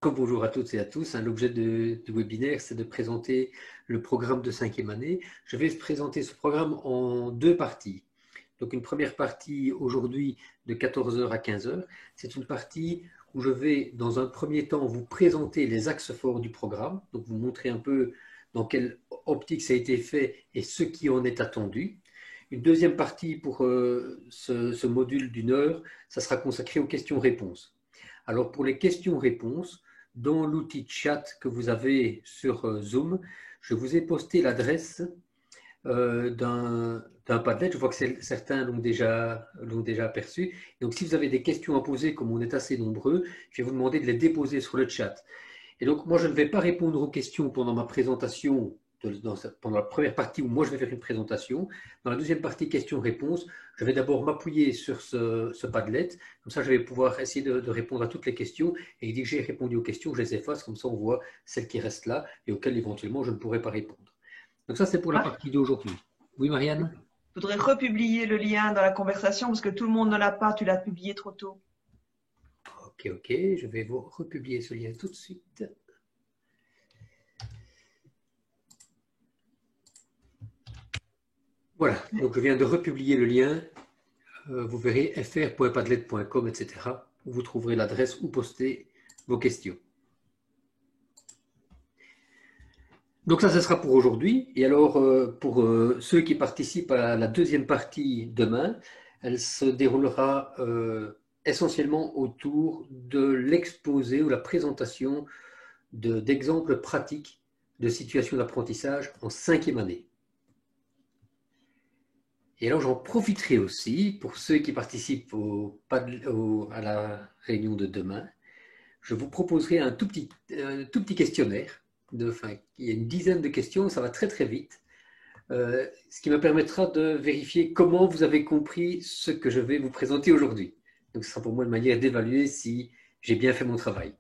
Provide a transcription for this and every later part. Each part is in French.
Bonjour à toutes et à tous. L'objet du webinaire, c'est de présenter le programme de 5e année. Je vais présenter ce programme en deux parties. Donc une première partie aujourd'hui de 14 h à 15 h. C'est une partie où je vais dans un premier temps vous présenter les axes forts du programme, donc vous montrer un peu dans quelle optique ça a été fait et ce qui en est attendu. Une deuxième partie pour ce module d'une heure, ça sera consacré aux questions-réponses. Alors pour les questions-réponses, dans l'outil chat que vous avez sur Zoom, je vous ai posté l'adresse d'un Padlet. Je vois que certains l'ont déjà aperçu. Donc si vous avez des questions à poser, comme on est assez nombreux, je vais vous demander de les déposer sur le chat. Et donc moi je ne vais pas répondre aux questions pendant ma présentation, pendant la première partie où moi je vais faire une présentation. Dans la deuxième partie questions-réponses, je vais d'abord m'appuyer sur ce Padlet. Comme ça, je vais pouvoir essayer de répondre à toutes les questions. Et dès que j'ai répondu aux questions, je les efface. Comme ça, on voit celles qui restent là et auxquelles éventuellement je ne pourrai pas répondre. Donc ça, c'est pour la partie d'aujourd'hui. Oui, Marianne? Je voudrais republier le lien dans la conversation parce que tout le monde ne l'a pas. Tu l'as publié trop tôt. Ok. Je vais vous republier ce lien tout de suite. Voilà, donc je viens de republier le lien. Vous verrez fr.padlet.com, etc. où vous trouverez l'adresse où poster vos questions. Donc ça, ce sera pour aujourd'hui. Et alors, pour ceux qui participent à la deuxième partie demain, elle se déroulera essentiellement autour de l'exposé ou la présentation d'exemples pratiques de situations d'apprentissage en 5e année. Et alors, j'en profiterai aussi, pour ceux qui participent à la réunion de demain, je vous proposerai un tout petit questionnaire. Il y a une dizaine de questions, ça va très très vite, ce qui me permettra de vérifier comment vous avez compris ce que je vais vous présenter aujourd'hui. Donc, ce sera pour moi une manière d'évaluer si j'ai bien fait mon travail.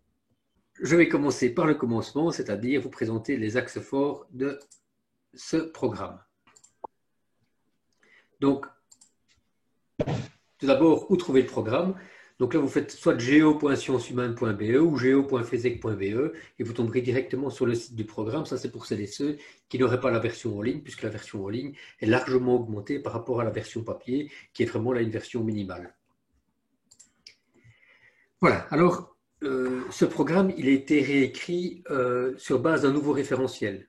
Je vais commencer par le commencement, c'est-à-dire vous présenter les axes forts de ce programme. Donc, tout d'abord, où trouver le programme? Donc là, vous faites soit geo.scienceshumaines.be ou geo.physec.be et vous tomberez directement sur le site du programme. Ça, c'est pour celles et ceux qui n'auraient pas la version en ligne, puisque la version en ligne est largement augmentée par rapport à la version papier, qui est vraiment là une version minimale. Voilà, alors ce programme, il a été réécrit sur base d'un nouveau référentiel.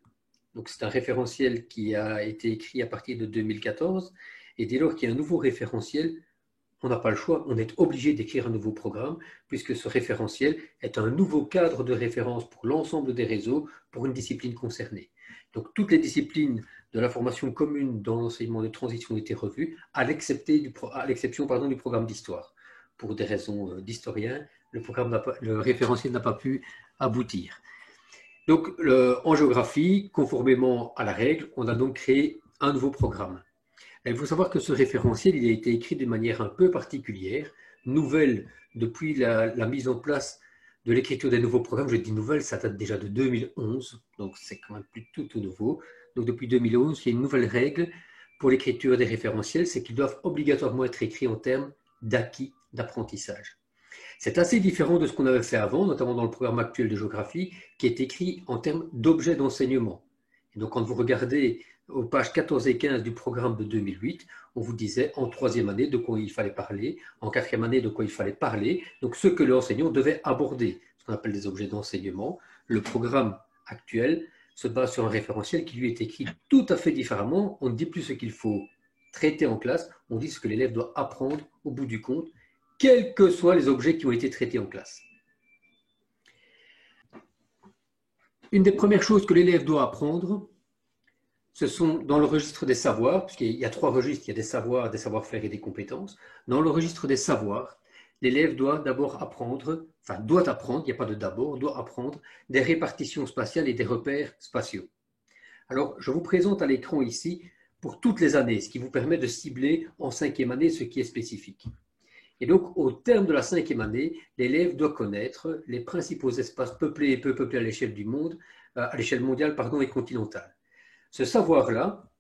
Donc c'est un référentiel qui a été écrit à partir de 2014, et dès lors qu'il y a un nouveau référentiel, on n'a pas le choix, on est obligé d'écrire un nouveau programme, puisque ce référentiel est un nouveau cadre de référence pour l'ensemble des réseaux, pour une discipline concernée. Donc toutes les disciplines de la formation commune dans l'enseignement de transition ont été revues, à l'exception du programme d'histoire. Pour des raisons d'historien, le référentiel n'a pas pu aboutir. Donc en géographie, conformément à la règle, on a donc créé un nouveau programme. Il faut savoir que ce référentiel, il a été écrit de manière un peu particulière, nouvelle depuis la mise en place de l'écriture des nouveaux programmes. Je dis nouvelle, ça date déjà de 2011, donc c'est quand même plus tout nouveau. Donc depuis 2011, il y a une nouvelle règle pour l'écriture des référentiels, c'est qu'ils doivent obligatoirement être écrits en termes d'acquis d'apprentissage. C'est assez différent de ce qu'on avait fait avant, notamment dans le programme actuel de géographie, qui est écrit en termes d'objets d'enseignement. Et donc quand vous regardez aux pages 14 et 15 du programme de 2008, on vous disait en 3e année de quoi il fallait parler, en 4e année de quoi il fallait parler, donc ce que l'enseignant devait aborder, ce qu'on appelle des objets d'enseignement. Le programme actuel se base sur un référentiel qui lui est écrit tout à fait différemment. On ne dit plus ce qu'il faut traiter en classe, on dit ce que l'élève doit apprendre au bout du compte, quels que soient les objets qui ont été traités en classe. Une des premières choses que l'élève doit apprendre, ce sont dans le registre des savoirs, puisqu'il y a 3 registres, il y a des savoirs, des savoir-faire et des compétences. Dans le registre des savoirs, l'élève doit d'abord apprendre, il n'y a pas de d'abord, doit apprendre des répartitions spatiales et des repères spatiaux. Alors, je vous présente à l'écran ici pour toutes les années, ce qui vous permet de cibler en 5e année ce qui est spécifique. Et donc, au terme de la 5e année, l'élève doit connaître les principaux espaces peuplés et peu peuplés à l'échelle mondiale et continentale. Ce savoir-là,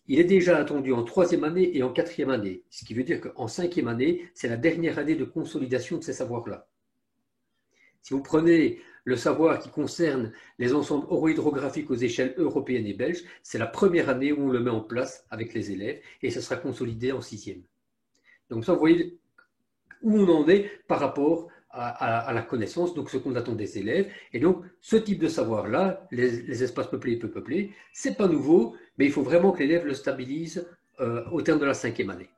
il est déjà attendu en troisième année et en quatrième année, ce qui veut dire qu'en cinquième année, c'est la dernière année de consolidation de ces savoirs-là. Si vous prenez le savoir qui concerne les ensembles orohydrographiques aux échelles européennes et belges, c'est la première année où on le met en place avec les élèves et ce sera consolidé en sixième. Donc ça, vous voyez où on en est par rapport à la connaissance, donc ce qu'on attend des élèves. Et donc, ce type de savoir-là, les espaces peuplés et peu peuplés, ce n'est pas nouveau, mais il faut vraiment que l'élève le stabilise au terme de la cinquième année.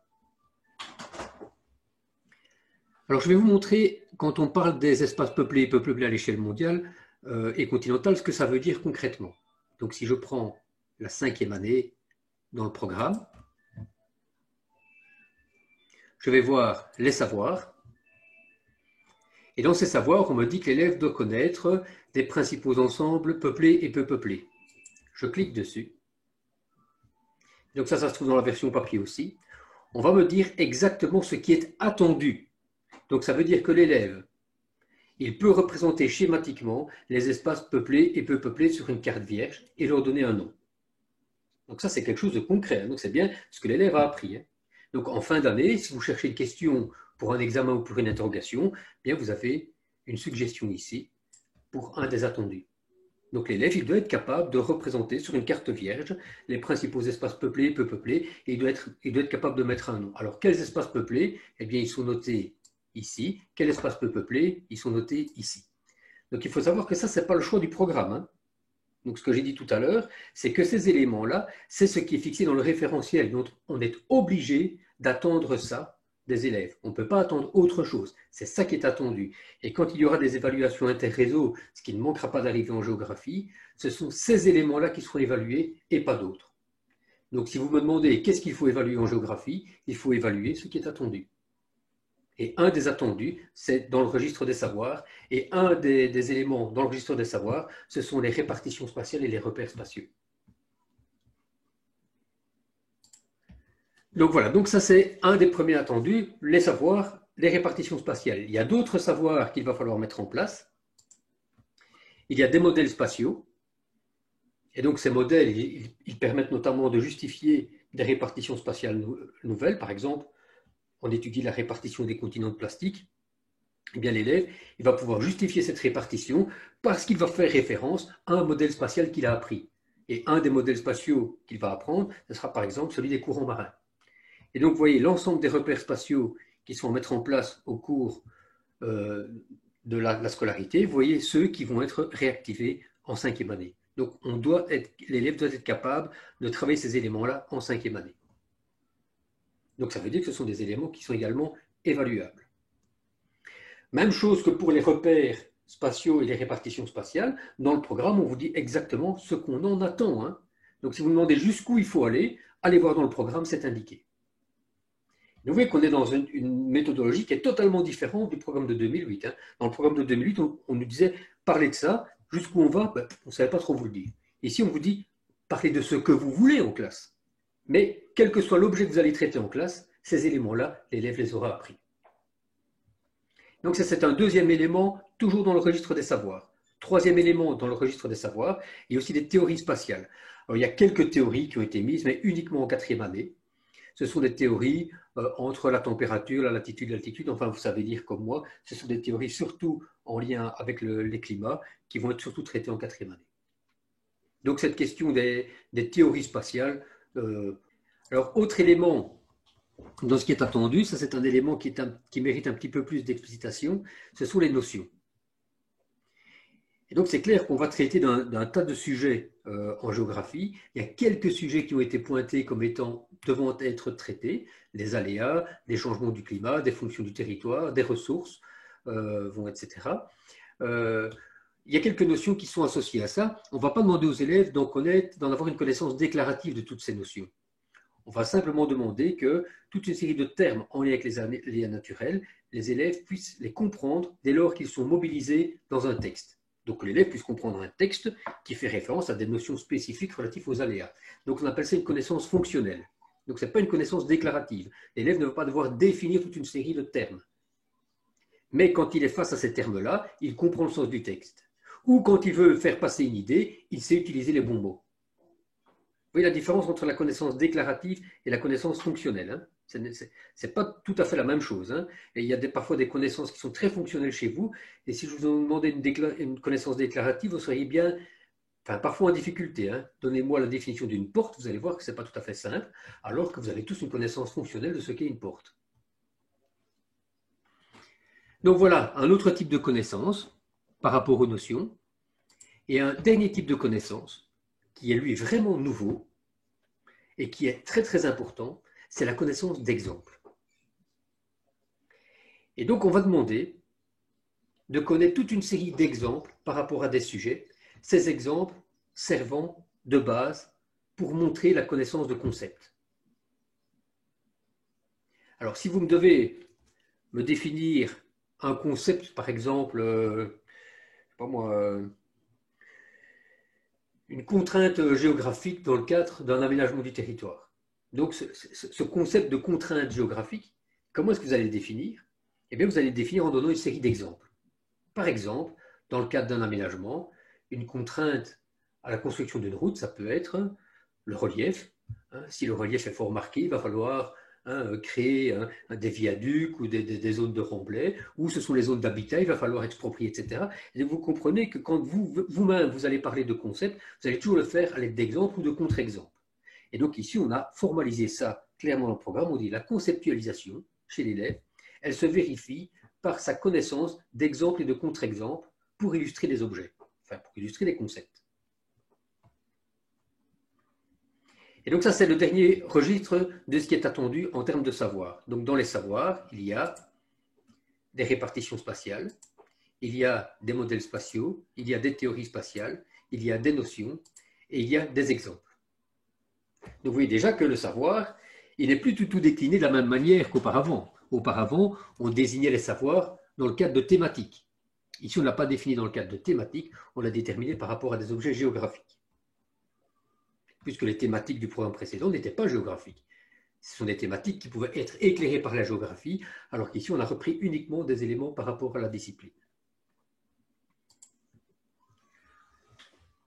Alors, je vais vous montrer, quand on parle des espaces peuplés et peu peuplés à l'échelle mondiale et continentale, ce que ça veut dire concrètement. Donc, si je prends la cinquième année dans le programme, je vais voir les savoirs. Et dans ces savoirs, on me dit que l'élève doit connaître des principaux ensembles peuplés et peu peuplés. Je clique dessus. Donc ça se trouve dans la version papier aussi. On va me dire exactement ce qui est attendu. Donc ça veut dire que l'élève, il peut représenter schématiquement les espaces peuplés et peu peuplés sur une carte vierge et leur donner un nom. Donc ça, c'est quelque chose de concret. Donc c'est bien ce que l'élève a appris. Donc en fin d'année, si vous cherchez une question pour un examen ou pour une interrogation, bien vous avez une suggestion ici pour un des attendus. Donc l'élève, il doit être capable de représenter sur une carte vierge les principaux espaces peuplés et peu peuplés, et il doit être capable de mettre un nom. Alors quels espaces peuplés? Eh bien, ils sont notés ici. Quels espaces peu peuplés? Ils sont notés ici. Donc il faut savoir que ça, ce n'est pas le choix du programme. Donc ce que j'ai dit tout à l'heure, c'est que ces éléments-là, c'est ce qui est fixé dans le référentiel. Donc on est obligé d'attendre ça des élèves. On ne peut pas attendre autre chose. C'est ça qui est attendu. Et quand il y aura des évaluations interréseaux, ce qui ne manquera pas d'arriver en géographie, ce sont ces éléments-là qui seront évalués et pas d'autres. Donc si vous me demandez qu'est-ce qu'il faut évaluer en géographie, il faut évaluer ce qui est attendu. Et un des attendus, c'est dans le registre des savoirs. Et un des éléments dans le registre des savoirs, ce sont les répartitions spatiales et les repères spatiaux. Donc voilà, donc ça c'est un des premiers attendus, les savoirs, les répartitions spatiales. Il y a d'autres savoirs qu'il va falloir mettre en place. Il y a des modèles spatiaux. Et donc ces modèles, ils permettent notamment de justifier des répartitions spatiales nouvelles. Par exemple, on étudie la répartition des continents de plastique. Eh bien l'élève, il va pouvoir justifier cette répartition parce qu'il va faire référence à un modèle spatial qu'il a appris. Et un des modèles spatiaux qu'il va apprendre, ce sera par exemple celui des courants marins. Et donc, vous voyez, l'ensemble des repères spatiaux qui sont à mettre en place au cours de la scolarité, vous voyez ceux qui vont être réactivés en cinquième année. Donc, l'élève doit être capable de travailler ces éléments-là en cinquième année. Donc, ça veut dire que ce sont des éléments qui sont également évaluables. Même chose que pour les repères spatiaux et les répartitions spatiales, dans le programme, on vous dit exactement ce qu'on en attend. Donc, si vous demandez jusqu'où il faut aller, allez voir dans le programme, c'est indiqué. Vous voyez qu'on est dans une méthodologie qui est totalement différente du programme de 2008. Dans le programme de 2008, on nous disait parler de ça, jusqu'où on va, on ne savait pas trop vous le dire. Ici, on vous dit parlez de ce que vous voulez en classe. Mais quel que soit l'objet que vous allez traiter en classe, ces éléments-là, l'élève les aura appris. Donc c'est un deuxième élément, toujours dans le registre des savoirs. Troisième élément dans le registre des savoirs, il y a aussi des théories spatiales. Alors, il y a quelques théories qui ont été mises, mais uniquement en quatrième année. Ce sont des théories entre la température, la latitude, l'altitude, enfin vous savez lire comme moi, ce sont des théories surtout en lien avec les climats qui vont être surtout traitées en quatrième année. Donc cette question des théories spatiales. Alors autre élément dans ce qui est attendu, ça c'est un élément qui mérite un petit peu plus d'explicitation, ce sont les notions. Et donc c'est clair qu'on va traiter d'un tas de sujets en géographie. Il y a quelques sujets qui ont été pointés comme devant être traités, les aléas, les changements du climat, des fonctions du territoire, des ressources, etc. Il y a quelques notions qui sont associées à ça. On ne va pas demander aux élèves d'en avoir une connaissance déclarative de toutes ces notions. On va simplement demander que toute une série de termes en lien avec les aléas naturels, les élèves puissent les comprendre dès lors qu'ils sont mobilisés dans un texte. Donc l'élève puisse comprendre un texte qui fait référence à des notions spécifiques relatives aux aléas. Donc on appelle ça une connaissance fonctionnelle. Donc ce n'est pas une connaissance déclarative. L'élève ne va pas devoir définir toute une série de termes. Mais quand il est face à ces termes-là, il comprend le sens du texte. Ou quand il veut faire passer une idée, il sait utiliser les bons mots. voyez la différence entre la connaissance déclarative et la connaissance fonctionnelle, hein. Ce n'est pas tout à fait la même chose, hein. Et il y a parfois des connaissances qui sont très fonctionnelles chez vous. Et si je vous demandais une connaissance déclarative, vous seriez bien, enfin, parfois en difficulté, hein. Donnez-moi la définition d'une porte, vous allez voir que ce n'est pas tout à fait simple, alors que vous avez tous une connaissance fonctionnelle de ce qu'est une porte. Donc voilà, un autre type de connaissance par rapport aux notions. Et un dernier type de connaissance, qui est lui vraiment nouveau, et qui est très très important, c'est la connaissance d'exemple. Et donc on va demander de connaître toute une série d'exemples par rapport à des sujets, ces exemples servant de base pour montrer la connaissance de concepts. Alors si vous me devez me définir un concept, par exemple, je sais pas moi, une contrainte géographique dans le cadre d'un aménagement du territoire. Donc ce concept de contrainte géographique, comment est-ce que vous allez le définir? Eh bien, vous allez le définir en donnant une série d'exemples. Par exemple, dans le cadre d'un aménagement, une contrainte à la construction d'une route, ça peut être le relief. Si le relief est fort marqué, il va falloir créer des viaducs ou des zones de remblai, ou ce sont les zones d'habitat, il va falloir exproprier, etc. Et vous comprenez que quand vous-même vous allez parler de concept, vous allez toujours le faire à l'aide d'exemples ou de contre-exemples. Et donc ici, on a formalisé ça clairement dans le programme. On dit la conceptualisation chez l'élève, elle se vérifie par sa connaissance d'exemples et de contre-exemples pour illustrer des objets, enfin pour illustrer des concepts. Et donc ça, c'est le dernier registre de ce qui est attendu en termes de savoir. Donc dans les savoirs, il y a des répartitions spatiales, il y a des modèles spatiaux, il y a des théories spatiales, il y a des notions et il y a des exemples. Donc vous voyez déjà que le savoir, il n'est plus du tout décliné de la même manière qu'auparavant. Auparavant, on désignait les savoirs dans le cadre de thématiques. Ici, on ne l'a pas défini dans le cadre de thématiques, on l'a déterminé par rapport à des objets géographiques. Puisque les thématiques du programme précédent n'étaient pas géographiques. Ce sont des thématiques qui pouvaient être éclairées par la géographie, alors qu'ici, on a repris uniquement des éléments par rapport à la discipline.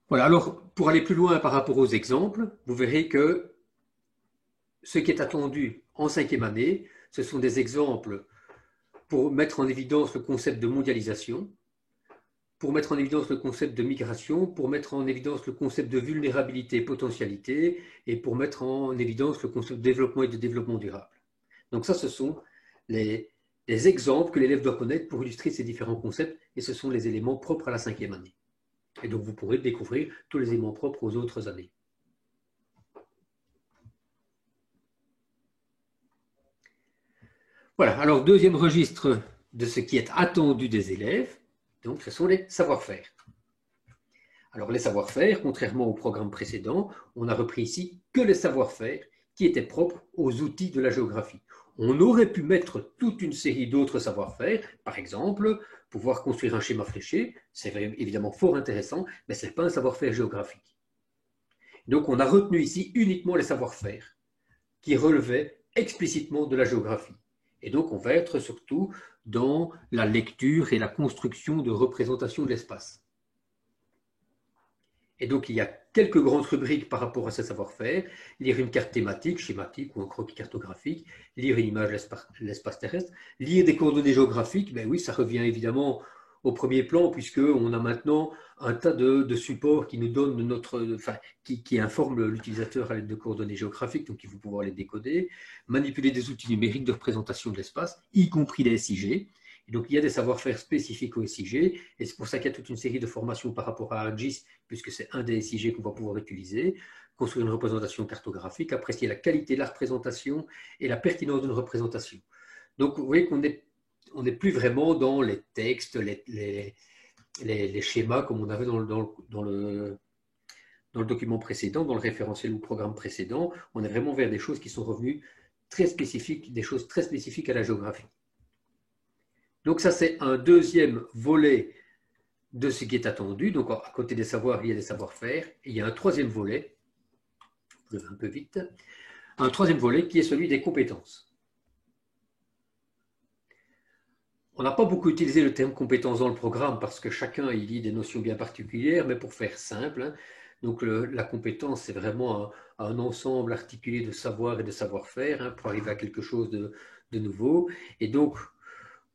Voilà, alors pour aller plus loin par rapport aux exemples, vous verrez que ce qui est attendu en 5e année, ce sont des exemples pour mettre en évidence le concept de mondialisation, pour mettre en évidence le concept de migration, pour mettre en évidence le concept de vulnérabilité et potentialité, et pour mettre en évidence le concept de développement et de développement durable. Donc ça, ce sont les exemples que l'élève doit connaître pour illustrer ces différents concepts, et ce sont les éléments propres à la 5e année. Et donc vous pourrez découvrir tous les éléments propres aux autres années. Voilà, alors deuxième registre de ce qui est attendu des élèves, donc ce sont les savoir-faire. Alors les savoir-faire, contrairement au programme précédent, on a repris ici que les savoir-faire qui étaient propres aux outils de la géographie. On aurait pu mettre toute une série d'autres savoir-faire, par exemple, pouvoir construire un schéma fléché, c'est évidemment fort intéressant, mais ce n'est pas un savoir-faire géographique. Donc on a retenu ici uniquement les savoir-faire qui relevaient explicitement de la géographie. Et donc, on va être surtout dans la lecture et la construction de représentations de l'espace. Et donc, il y a quelques grandes rubriques par rapport à ce savoir-faire. Lire une carte thématique, schématique ou un croquis cartographique, lire une image de l'espace terrestre, lire des coordonnées géographiques, ben oui, ça revient évidemment au premier plan, puisqu'on a maintenant un tas de supports qui nous donnent qui informent l'utilisateur à l'aide de coordonnées géographiques, donc il faut pouvoir les décoder, manipuler des outils numériques de représentation de l'espace, y compris les SIG. Et donc il y a des savoir-faire spécifiques au SIG, et c'est pour ça qu'il y a toute une série de formations par rapport à ArcGIS, puisque c'est un des SIG qu'on va pouvoir utiliser, construire une représentation cartographique, apprécier la qualité de la représentation et la pertinence d'une représentation. Donc vous voyez qu'on n'est plus vraiment dans les textes, les schémas comme on avait dans le document précédent, dans le référentiel ou programme précédent. On est vraiment vers des choses qui sont revenues très spécifiques, des choses très spécifiques à la géographie. Donc ça, c'est un deuxième volet de ce qui est attendu. Donc à côté des savoirs, il y a des savoir-faire. Il y a un troisième volet, je vais un peu vite, un troisième volet qui est celui des compétences. On n'a pas beaucoup utilisé le terme compétence dans le programme parce que chacun y lit des notions bien particulières, mais pour faire simple, Donc la compétence, c'est vraiment un ensemble articulé de savoir et de savoir-faire, hein, pour arriver à quelque chose de nouveau. Et donc,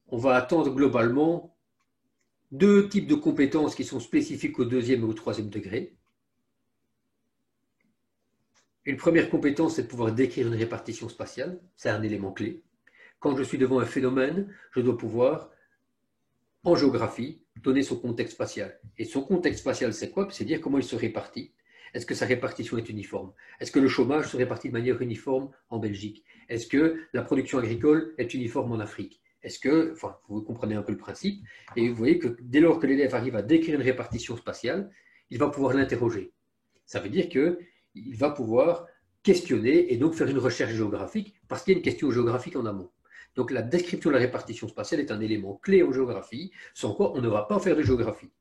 on va attendre globalement deux types de compétences qui sont spécifiques au deuxième et au troisième degré. Une première compétence, c'est de pouvoir décrire une répartition spatiale. C'est un élément clé. Quand je suis devant un phénomène, je dois pouvoir, en géographie, donner son contexte spatial. Et son contexte spatial, c'est quoi? C'est dire comment il se répartit. Est-ce que sa répartition est uniforme? Est-ce que le chômage se répartit de manière uniforme en Belgique? Est-ce que la production agricole est uniforme en Afrique? Est-ce que, enfin, vous comprenez un peu le principe, et vous voyez que dès lors que l'élève arrive à décrire une répartition spatiale, il va pouvoir l'interroger. Ça veut dire qu'il va pouvoir questionner et donc faire une recherche géographique parce qu'il y a une question géographique en amont. Donc la description de la répartition spatiale est un élément clé en géographie, sans quoi on ne va pas faire de géographie.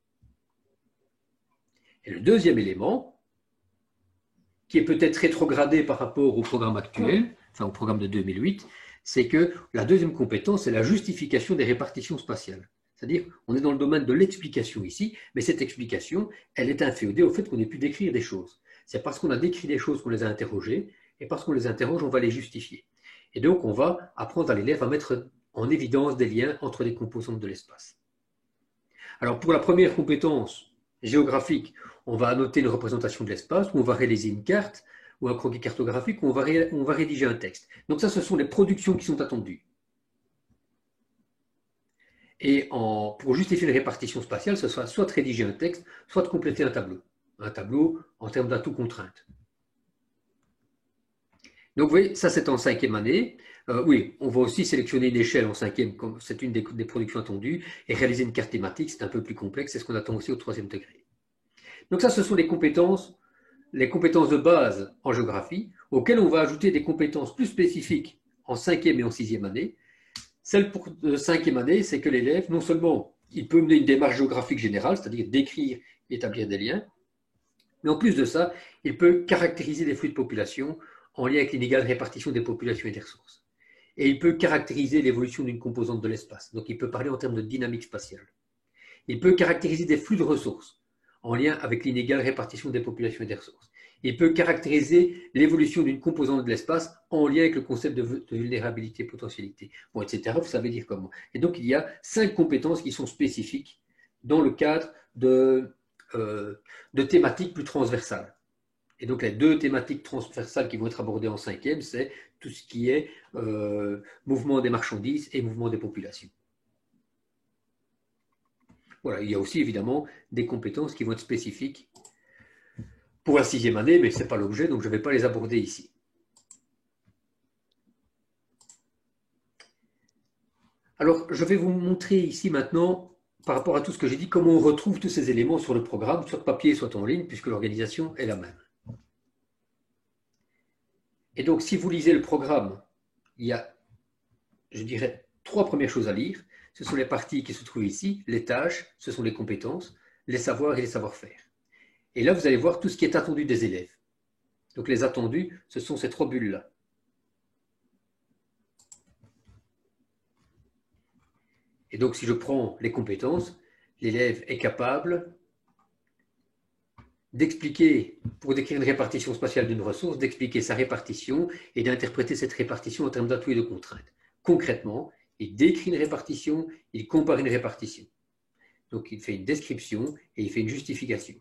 Et le deuxième élément, qui est peut-être rétrogradé par rapport au programme actuel, enfin au programme de 2008, c'est que la deuxième compétence, c'est la justification des répartitions spatiales. C'est-à-dire, on est dans le domaine de l'explication ici, mais cette explication, elle est inféodée au fait qu'on ait pu décrire des choses. C'est parce qu'on a décrit des choses qu'on les a interrogées, et parce qu'on les interroge, on va les justifier. Et donc, on va apprendre à l'élève à mettre en évidence des liens entre les composantes de l'espace. Alors, pour la première compétence géographique, on va annoter une représentation de l'espace, ou on va réaliser une carte, ou un croquis cartographique, ou on va rédiger un texte. Donc ça, ce sont les productions qui sont attendues. Et pour justifier une répartition spatiale, ce sera soit de rédiger un texte, soit de compléter un tableau en termes d'atouts contraintes. Donc, vous voyez, ça c'est en cinquième année. Oui, on va aussi sélectionner une échelle en cinquième, comme c'est une des productions attendues, et réaliser une carte thématique, c'est un peu plus complexe, c'est ce qu'on attend aussi au troisième degré. Donc ça, ce sont les compétences de base en géographie, auxquelles on va ajouter des compétences plus spécifiques en cinquième et en sixième année. Celle pour cinquième année, c'est que l'élève, non seulement il peut mener une démarche géographique générale, c'est-à-dire décrire et établir des liens, mais en plus de ça, il peut caractériser des flux de population en lien avec l'inégale répartition des populations et des ressources. Et il peut caractériser l'évolution d'une composante de l'espace. Donc il peut parler en termes de dynamique spatiale. Il peut caractériser des flux de ressources en lien avec l'inégale répartition des populations et des ressources. Il peut caractériser l'évolution d'une composante de l'espace en lien avec le concept de vulnérabilité, potentialité, bon, etc. Vous savez dire comment. Et donc, il y a 5 compétences qui sont spécifiques dans le cadre de thématiques plus transversales. Et donc, les 2 thématiques transversales qui vont être abordées en cinquième, c'est tout ce qui est mouvement des marchandises et mouvement des populations. Voilà, il y a aussi évidemment des compétences qui vont être spécifiques pour la sixième année, mais ce n'est pas l'objet, donc je ne vais pas les aborder ici. Alors, je vais vous montrer ici maintenant, par rapport à tout ce que j'ai dit, comment on retrouve tous ces éléments sur le programme, soit papier, soit en ligne, puisque l'organisation est la même. Et donc, si vous lisez le programme, il y a, je dirais, 3 premières choses à lire. Ce sont les parties qui se trouvent ici, les tâches, ce sont les compétences, les savoirs et les savoir-faire. Et là, vous allez voir tout ce qui est attendu des élèves. Donc les attendus, ce sont ces 3 bulles-là. Et donc si je prends les compétences, l'élève est capable d'expliquer, pour décrire une répartition spatiale d'une ressource, d'expliquer sa répartition et d'interpréter cette répartition en termes d'atouts et de contraintes. Concrètement, il décrit une répartition, il compare une répartition. Donc il fait une description et il fait une justification.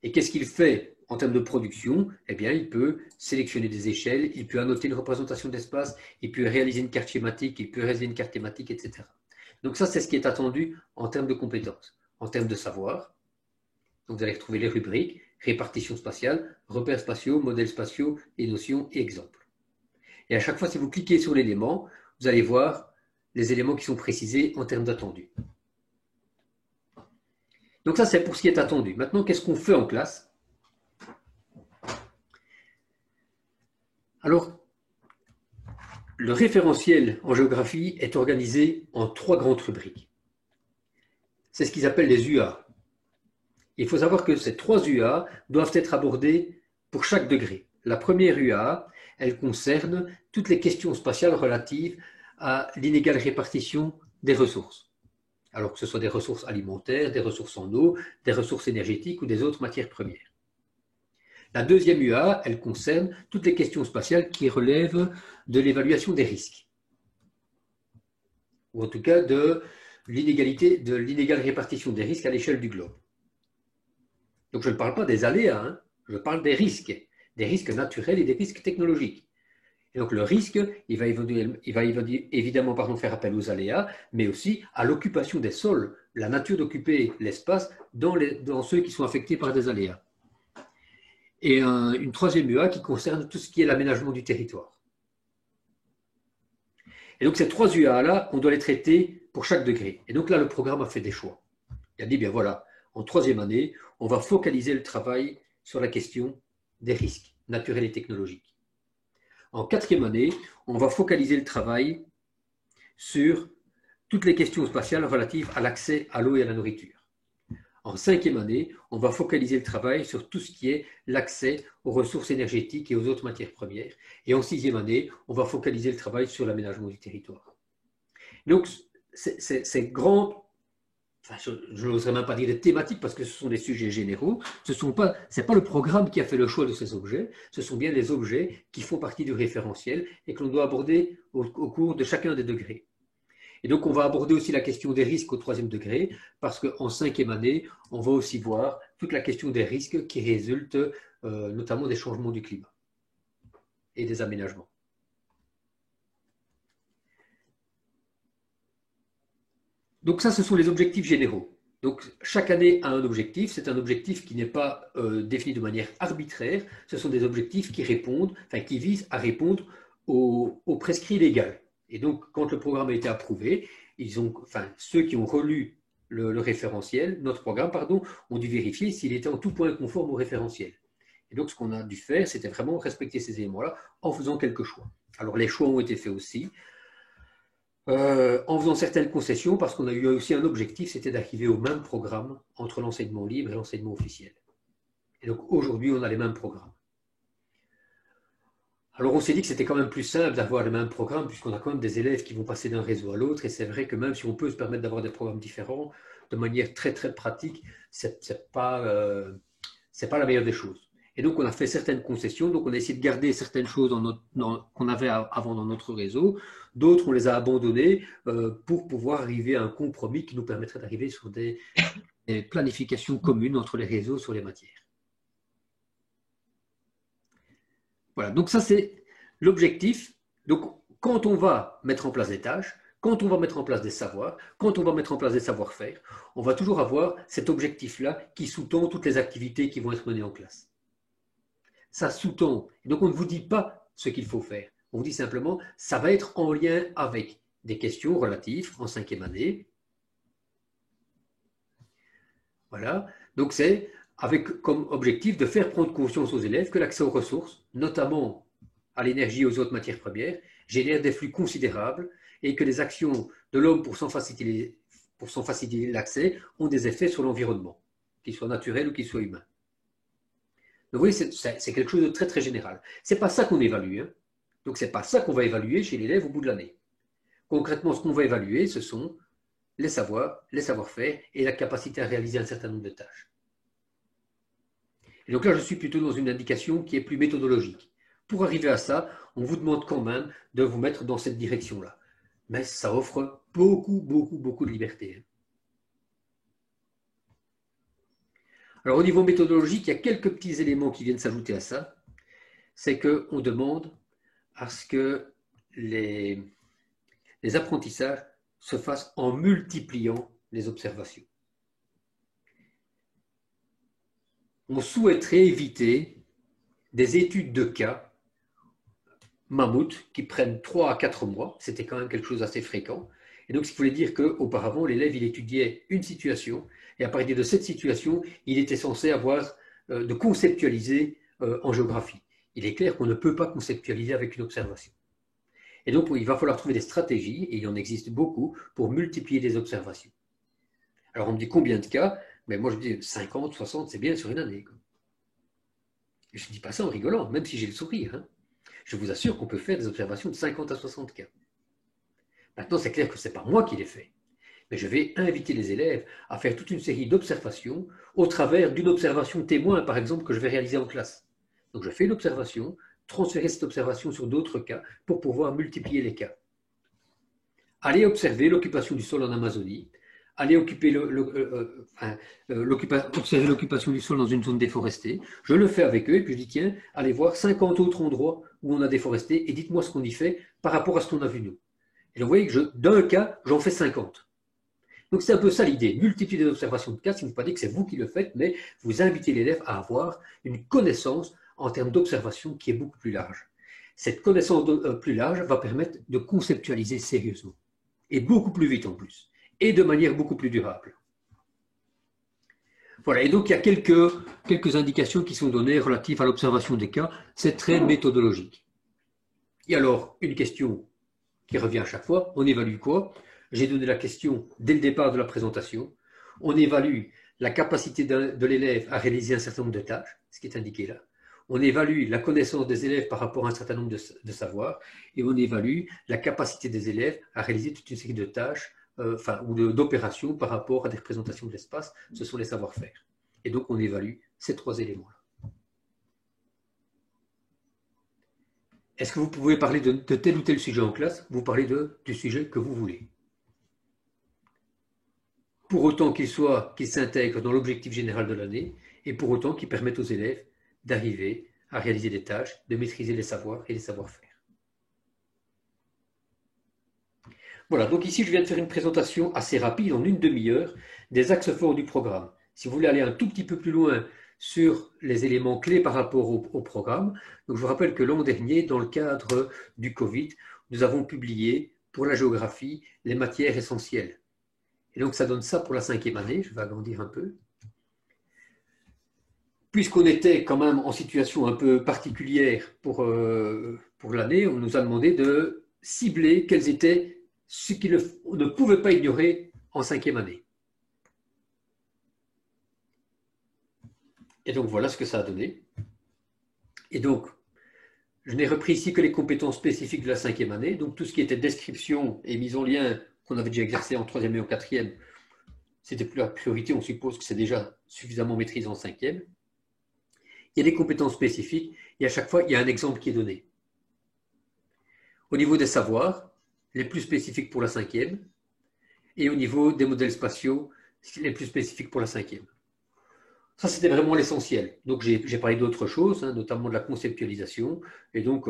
Et qu'est-ce qu'il fait en termes de production? Eh bien, il peut sélectionner des échelles, il peut annoter une représentation d'espace, il peut réaliser une carte schématique, il peut réaliser une carte thématique, etc. Donc ça, c'est ce qui est attendu en termes de compétences. En termes de savoir, donc vous allez retrouver les rubriques, répartition spatiale, repères spatiaux, modèles spatiaux, et notions et exemples. Et à chaque fois, si vous cliquez sur l'élément, vous allez voir les éléments qui sont précisés en termes d'attendu. Donc ça, c'est pour ce qui est attendu. Maintenant, qu'est-ce qu'on fait en classe? Alors, le référentiel en géographie est organisé en 3 grandes rubriques. C'est ce qu'ils appellent les UA. Il faut savoir que ces 3 UA doivent être abordées pour chaque degré. La première UA, elle concerne toutes les questions spatiales relatives à l'inégale répartition des ressources. alors que ce soit des ressources alimentaires, des ressources en eau, des ressources énergétiques ou des autres matières premières. La deuxième UA, elle concerne toutes les questions spatiales qui relèvent de l'évaluation des risques, ou en tout cas de l'inégale répartition des risques à l'échelle du globe. Donc je ne parle pas des aléas, hein, je parle des risques naturels et des risques technologiques. Et donc le risque, il va évidemment faire appel aux aléas, mais aussi à l'occupation des sols, la nature d'occuper l'espace dans ceux qui sont affectés par des aléas. Et une troisième UA qui concerne tout ce qui est l'aménagement du territoire. Et donc ces trois UA-là, on doit les traiter pour chaque degré. Et donc là, le programme a fait des choix. Il a dit, bien voilà, en troisième année, on va focaliser le travail sur la question des risques naturels et technologiques. En quatrième année, on va focaliser le travail sur toutes les questions spatiales relatives à l'accès à l'eau et à la nourriture. En cinquième année, on va focaliser le travail sur tout ce qui est l'accès aux ressources énergétiques et aux autres matières premières. Et en sixième année, on va focaliser le travail sur l'aménagement du territoire. Donc, c'est grand. Enfin, je n'oserais même pas dire des thématiques parce que ce sont des sujets généraux. Ce n'est pas le programme qui a fait le choix de ces objets, ce sont bien les objets qui font partie du référentiel et que l'on doit aborder au cours de chacun des degrés. Et donc, on va aborder aussi la question des risques au troisième degré parce qu'en cinquième année, on va aussi voir toute la question des risques qui résultent notamment des changements du climat et des aménagements. Donc ça, ce sont les objectifs généraux. Donc chaque année a un objectif. C'est un objectif qui n'est pas défini de manière arbitraire. Ce sont des objectifs qui visent à répondre aux prescrits légaux. Et donc quand le programme a été approuvé, ceux qui ont relu le référentiel, notre programme, ont dû vérifier s'il était en tout point conforme au référentiel. Et donc ce qu'on a dû faire, c'était vraiment respecter ces éléments-là en faisant quelques choix. Alors les choix ont été faits aussi. En faisant certaines concessions, parce qu'on a eu aussi un objectif, c'était d'arriver au même programme entre l'enseignement libre et l'enseignement officiel. Et donc aujourd'hui, on a les mêmes programmes. Alors on s'est dit que c'était quand même plus simple d'avoir les mêmes programmes, puisqu'on a quand même des élèves qui vont passer d'un réseau à l'autre, et c'est vrai que même si on peut se permettre d'avoir des programmes différents, de manière très très pratique, c'est pas la meilleure des choses. Et donc, on a fait certaines concessions. Donc, on a essayé de garder certaines choses qu'on avait avant dans notre réseau. D'autres, on les a abandonnées pour pouvoir arriver à un compromis qui nous permettrait d'arriver sur des planifications communes entre les réseaux sur les matières. Voilà, donc ça, c'est l'objectif. Donc, quand on va mettre en place des tâches, quand on va mettre en place des savoirs, quand on va mettre en place des savoir-faire, on va toujours avoir cet objectif-là qui sous-tend toutes les activités qui vont être menées en classe. Ça sous-tend. Donc, on ne vous dit pas ce qu'il faut faire. On vous dit simplement, ça va être en lien avec des questions relatives en cinquième année. Voilà. Donc, c'est avec comme objectif de faire prendre conscience aux élèves que l'accès aux ressources, notamment à l'énergie et aux autres matières premières, génère des flux considérables et que les actions de l'homme pour s'en faciliter l'accès ont des effets sur l'environnement, qu'ils soient naturels ou qu'ils soient humains. Donc, vous voyez, c'est quelque chose de très, très général. Ce n'est pas ça qu'on évalue. Hein. Donc, ce n'est pas ça qu'on va évaluer chez l'élève au bout de l'année. Concrètement, ce qu'on va évaluer, ce sont les savoirs, les savoir-faire et la capacité à réaliser un certain nombre de tâches. Et donc là, je suis plutôt dans une indication qui est plus méthodologique. Pour arriver à ça, on vous demande quand même de vous mettre dans cette direction-là. Mais ça offre beaucoup, beaucoup, beaucoup de liberté. Hein. Alors, au niveau méthodologique, il y a quelques petits éléments qui viennent s'ajouter à ça. C'est qu'on demande à ce que les apprentissages se fassent en multipliant les observations. On souhaiterait éviter des études de cas mammouth qui prennent 3 à 4 mois. C'était quand même quelque chose d'assez fréquent. Et donc, ce qui voulait dire qu'auparavant, l'élève, il étudiait une situation, et à partir de cette situation, il était censé avoir de conceptualiser en géographie. Il est clair qu'on ne peut pas conceptualiser avec une observation. Et donc, il va falloir trouver des stratégies, et il en existe beaucoup, pour multiplier les observations. Alors, on me dit combien de cas? Mais moi, je dis 50, 60, c'est bien sur une année. Et je ne dis pas ça en rigolant, même si j'ai le sourire. Hein. Je vous assure qu'on peut faire des observations de 50 à 60 cas. Maintenant, c'est clair que ce n'est pas moi qui les fais. Mais je vais inviter les élèves à faire toute une série d'observations au travers d'une observation témoin, par exemple, que je vais réaliser en classe. Donc je fais une observation, transférer cette observation sur d'autres cas pour pouvoir multiplier les cas. Allez observer l'occupation du sol en Amazonie, allez observer l'occupation du sol dans une zone déforestée. Je le fais avec eux et puis je dis tiens, allez voir 50 autres endroits où on a déforesté et dites-moi ce qu'on y fait par rapport à ce qu'on a vu nous. Et donc vous voyez que d'un cas, j'en fais 50. Donc c'est un peu ça l'idée, multiplier des observations de cas, ce qui ne veut pas dire que c'est vous qui le faites, mais vous invitez l'élève à avoir une connaissance en termes d'observation qui est beaucoup plus large. Cette connaissance plus large va permettre de conceptualiser sérieusement, et beaucoup plus vite en plus, et de manière beaucoup plus durable. Voilà, et donc il y a quelques indications qui sont données relatives à l'observation des cas, c'est très méthodologique. Et alors, une question qui revient à chaque fois, on évalue quoi? J'ai donné la question dès le départ de la présentation. On évalue la capacité de l'élève à réaliser un certain nombre de tâches, ce qui est indiqué là. On évalue la connaissance des élèves par rapport à un certain nombre de savoirs et on évalue la capacité des élèves à réaliser toute une série de tâches ou d'opérations par rapport à des représentations de l'espace. Ce sont les savoir-faire. Et donc, on évalue ces trois éléments-là. Est-ce que vous pouvez parler de tel ou tel sujet en classe? Vous parlez du sujet que vous voulez. Pour autant qu'il s'intègre dans l'objectif général de l'année et pour autant qu'il permette aux élèves d'arriver à réaliser des tâches, de maîtriser les savoirs et les savoir-faire. Voilà, donc ici je viens de faire une présentation assez rapide, en une demi-heure, des axes forts du programme. Si vous voulez aller un tout petit peu plus loin sur les éléments clés par rapport au programme, donc je vous rappelle que l'an dernier, dans le cadre du Covid, nous avons publié pour la géographie les matières essentielles. Et donc ça donne ça pour la 5e année, je vais agrandir un peu. Puisqu'on était quand même en situation un peu particulière pour l'année, on nous a demandé de cibler quels étaient ce qu'on ne pouvait pas ignorer en 5e année. Et donc voilà ce que ça a donné. Et donc, je n'ai repris ici que les compétences spécifiques de la 5e année, donc tout ce qui était description et mise en lien qu'on avait déjà exercé en 3e et en 4e, c'était plus la priorité, on suppose que c'est déjà suffisamment maîtrisé en 5e. Il y a des compétences spécifiques et à chaque fois, il y a un exemple qui est donné. Au niveau des savoirs, les plus spécifiques pour la 5e, et au niveau des modèles spatiaux, les plus spécifiques pour la 5e. Ça, c'était vraiment l'essentiel. Donc, j'ai parlé d'autres choses, hein, notamment de la conceptualisation. Et donc,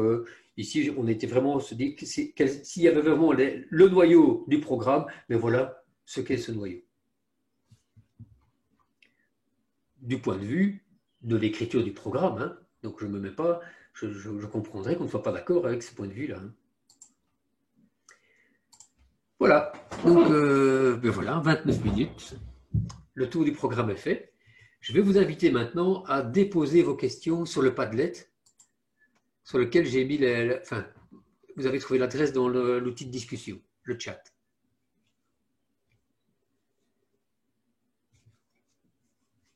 ici, on était vraiment se dit s'il y avait vraiment le noyau du programme, mais voilà ce qu'est ce noyau. Du point de vue de l'écriture du programme, hein, donc je ne me mets pas, je comprendrais qu'on ne soit pas d'accord avec ce point de vue-là. Hein. Voilà, donc ben voilà, 29 minutes. Le tour du programme est fait. Je vais vous inviter maintenant à déposer vos questions sur le Padlet, sur lequel j'ai mis enfin, vous avez trouvé l'adresse dans l'outil de discussion, le chat.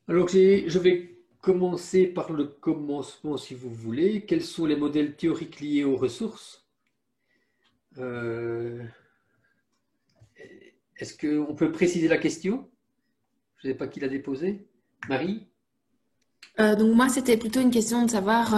Alors, je vais commencer par le commencement, si vous voulez. Quels sont les modèles théoriques liés aux ressources? Est-ce qu'on peut préciser la question? Je ne sais pas qui l'a déposée. Marie? Donc moi, c'était plutôt une question de savoir,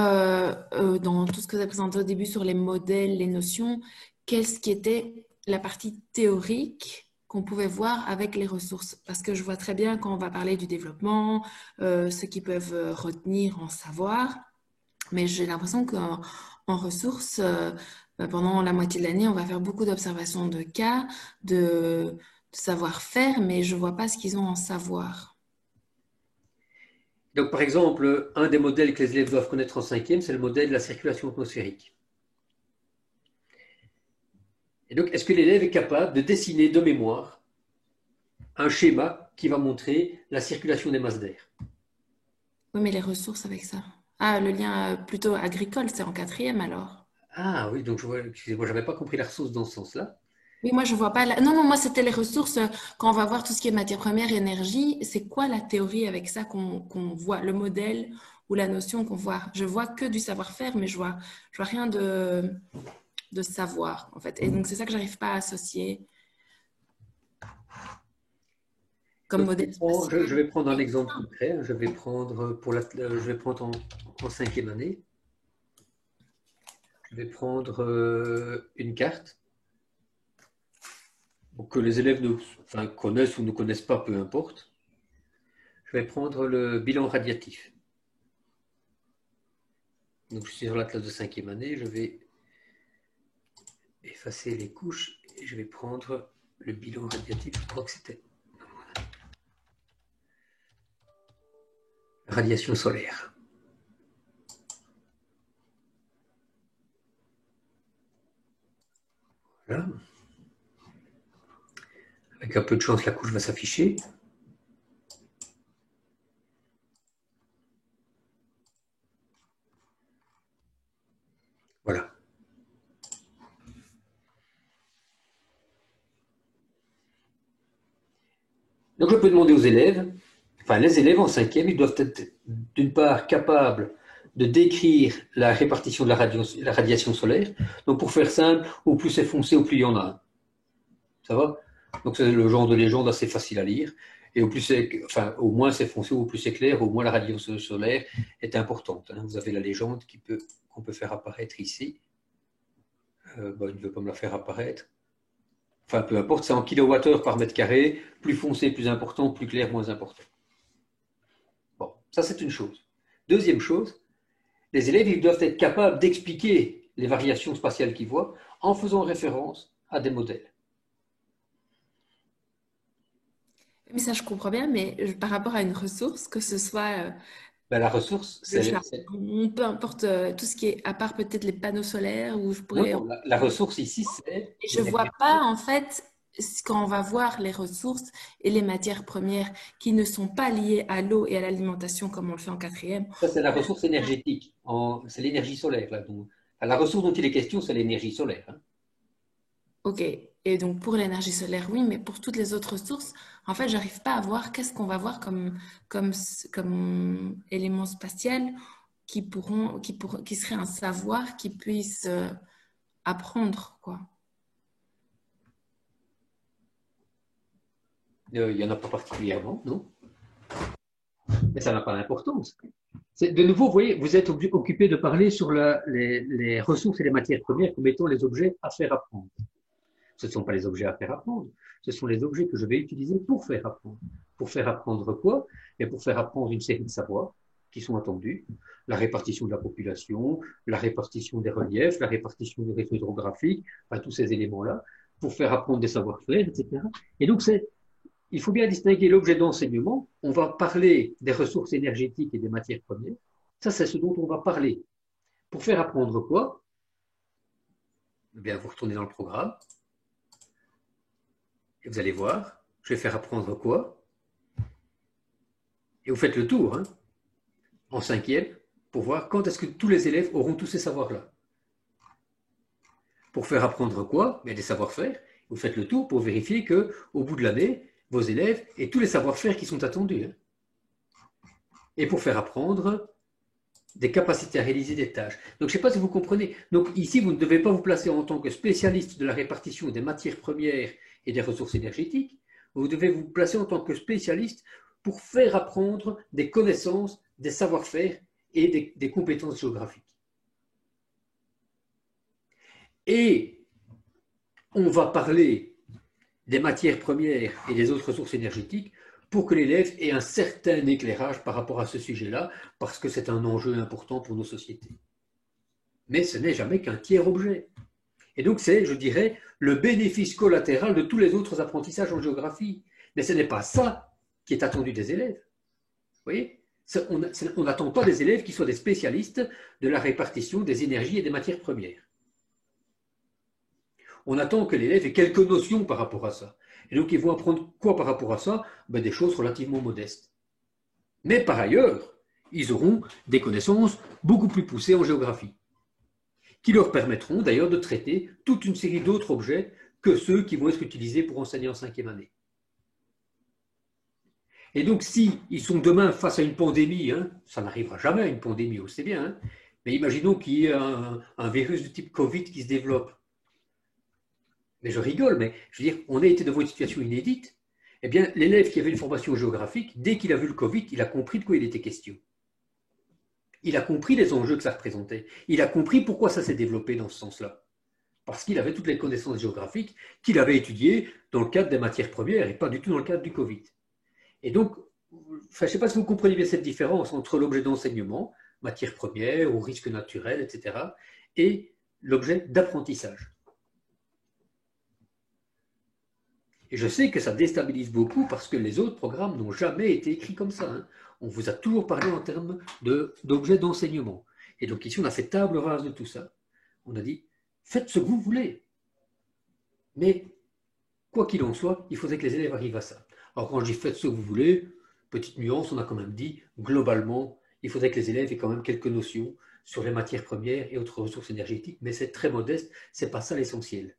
dans tout ce que vous avez présenté au début sur les modèles, les notions, qu'est-ce qui était la partie théorique qu'on pouvait voir avec les ressources. Parce que je vois très bien quand on va parler du développement, ce qu'ils peuvent retenir en savoir, mais j'ai l'impression qu'en ressources, pendant la moitié de l'année, on va faire beaucoup d'observations de cas, de savoir-faire, mais je ne vois pas ce qu'ils ont en savoir. Donc, par exemple, un des modèles que les élèves doivent connaître en 5e, c'est le modèle de la circulation atmosphérique. Et donc, est-ce que l'élève est capable de dessiner de mémoire un schéma qui va montrer la circulation des masses d'air? Oui, mais les ressources avec ça. Ah, le lien plutôt agricole, c'est en 4e alors. Ah oui, donc excusez-moi, je n'avais pas compris la ressource dans ce sens-là. Oui, moi je vois pas. Non, non, moi c'était les ressources. Quand on va voir tout ce qui est matière première, énergie, c'est quoi la théorie avec ça qu'on voit, le modèle ou la notion qu'on voit? Je vois que du savoir-faire, mais je vois rien de savoir en fait. Et donc c'est ça que j'arrive pas à associer. comme modèle spatial. Je vais prendre un exemple concret. Je vais prendre, en 5e année. Je vais prendre une carte que les élèves connaissent ou ne connaissent pas, peu importe. Je vais prendre le bilan radiatif. Donc, je suis sur l'atlas de 5e année. Je vais effacer les couches et je vais prendre le bilan radiatif. Je crois que c'était radiation solaire. Voilà. Avec un peu de chance, la couche va s'afficher. Voilà. Donc, je peux demander aux élèves, les élèves en 5e, ils doivent être d'une part capables de décrire la répartition de la radiation solaire. Donc, pour faire simple, au plus c'est foncé, au plus il y en a. Ça va? Donc, c'est le genre de légende assez facile à lire. Et au moins c'est foncé, au plus c'est clair, au moins la radiation solaire est importante. Vous avez la légende qu'on peut faire apparaître ici. Il ne veut pas me la faire apparaître. Enfin, peu importe, c'est en kilowattheures par mètre carré. Plus foncé, plus important, plus clair, moins important. Bon, ça c'est une chose. Deuxième chose, les élèves ils doivent être capables d'expliquer les variations spatiales qu'ils voient en faisant référence à des modèles. Mais ça, je comprends bien, mais par rapport à une ressource, que ce soit La ressource, le c'est... charbon, peu importe tout ce qui est, à part peut-être les panneaux solaires, où je pourrais... Non, la ressource ici, c'est... Et je ne vois pas, en fait, quand on va voir les ressources et les matières premières qui ne sont pas liées à l'eau et à l'alimentation comme on le fait en 4e. Ça, c'est la ressource énergétique. C'est l'énergie solaire. Là, la ressource dont il est question, c'est l'énergie solaire. Hein. Ok, et donc pour l'énergie solaire, oui, mais pour toutes les autres ressources, en fait, j'arrive pas à voir qu'est-ce qu'on va voir comme élément spatial qui serait un savoir qui puisse apprendre, quoi. Il n'y en a pas particulièrement, non? Mais ça n'a pas d'importance. De nouveau, vous voyez, vous êtes occupé de parler sur les ressources et les matières premières comme étant les objets à faire apprendre. Ce ne sont pas les objets à faire apprendre, ce sont les objets que je vais utiliser pour faire apprendre. Pour faire apprendre quoi? Et pour faire apprendre une série de savoirs qui sont attendus, la répartition de la population, la répartition des reliefs, la répartition des réseaux hydrographiques, tous ces éléments-là, pour faire apprendre des savoir-faire, etc. Et donc, il faut bien distinguer l'objet d'enseignement. On va parler des ressources énergétiques et des matières premières. Ça, c'est ce dont on va parler. Pour faire apprendre quoi? Eh bien, vous retournez dans le programme. Et vous allez voir, je vais faire apprendre quoi? Et vous faites le tour, en 5e, pour voir quand est-ce que tous les élèves auront tous ces savoirs-là. Pour faire apprendre quoi? Bien, des savoir-faire. Vous faites le tour pour vérifier qu'au bout de l'année, vos élèves aient tous les savoir-faire qui sont attendus. Et pour faire apprendre des capacités à réaliser des tâches. Donc, je ne sais pas si vous comprenez. Donc, ici, vous ne devez pas vous placer en tant que spécialiste de la répartition des matières premières et des ressources énergétiques. Vous devez vous placer en tant que spécialiste pour faire apprendre des connaissances, des savoir-faire et des compétences géographiques. Et on va parler des matières premières et des autres ressources énergétiques pour que l'élève ait un certain éclairage par rapport à ce sujet-là, parce que c'est un enjeu important pour nos sociétés. Mais ce n'est jamais qu'un tiers objet. Et donc c'est, je dirais, le bénéfice collatéral de tous les autres apprentissages en géographie. Mais ce n'est pas ça qui est attendu des élèves. Vous voyez? On n'attend pas des élèves qui soient des spécialistes de la répartition des énergies et des matières premières. On attend que l'élève ait quelques notions par rapport à ça. Et donc, ils vont apprendre quoi par rapport à ça? Des choses relativement modestes. Mais par ailleurs, ils auront des connaissances beaucoup plus poussées en géographie, qui leur permettront d'ailleurs de traiter toute une série d'autres objets que ceux qui vont être utilisés pour enseigner en 5e année. Et donc, si ils sont demain face à une pandémie, ça n'arrivera jamais une pandémie, on sait bien, mais imaginons qu'il y ait un virus de type Covid qui se développe. Mais je rigole, mais je veux dire, on a été devant une situation inédite. Eh bien, l'élève qui avait une formation géographique, dès qu'il a vu le Covid, il a compris de quoi il était question. Il a compris les enjeux que ça représentait. Il a compris pourquoi ça s'est développé dans ce sens-là. Parce qu'il avait toutes les connaissances géographiques qu'il avait étudiées dans le cadre des matières premières et pas du tout dans le cadre du Covid. Et donc, je ne sais pas si vous comprenez bien cette différence entre l'objet d'enseignement, matières premières ou risques naturels, etc., et l'objet d'apprentissage. Et je sais que ça déstabilise beaucoup parce que les autres programmes n'ont jamais été écrits comme ça. Hein. On vous a toujours parlé en termes d'objets d'enseignement. Et donc ici, on a fait table rase de tout ça. On a dit, faites ce que vous voulez. Mais, quoi qu'il en soit, il faudrait que les élèves arrivent à ça. Alors quand je dis faites ce que vous voulez, petite nuance, on a quand même dit, globalement, il faudrait que les élèves aient quand même quelques notions sur les matières premières et autres ressources énergétiques, mais c'est très modeste, c'est pas ça l'essentiel.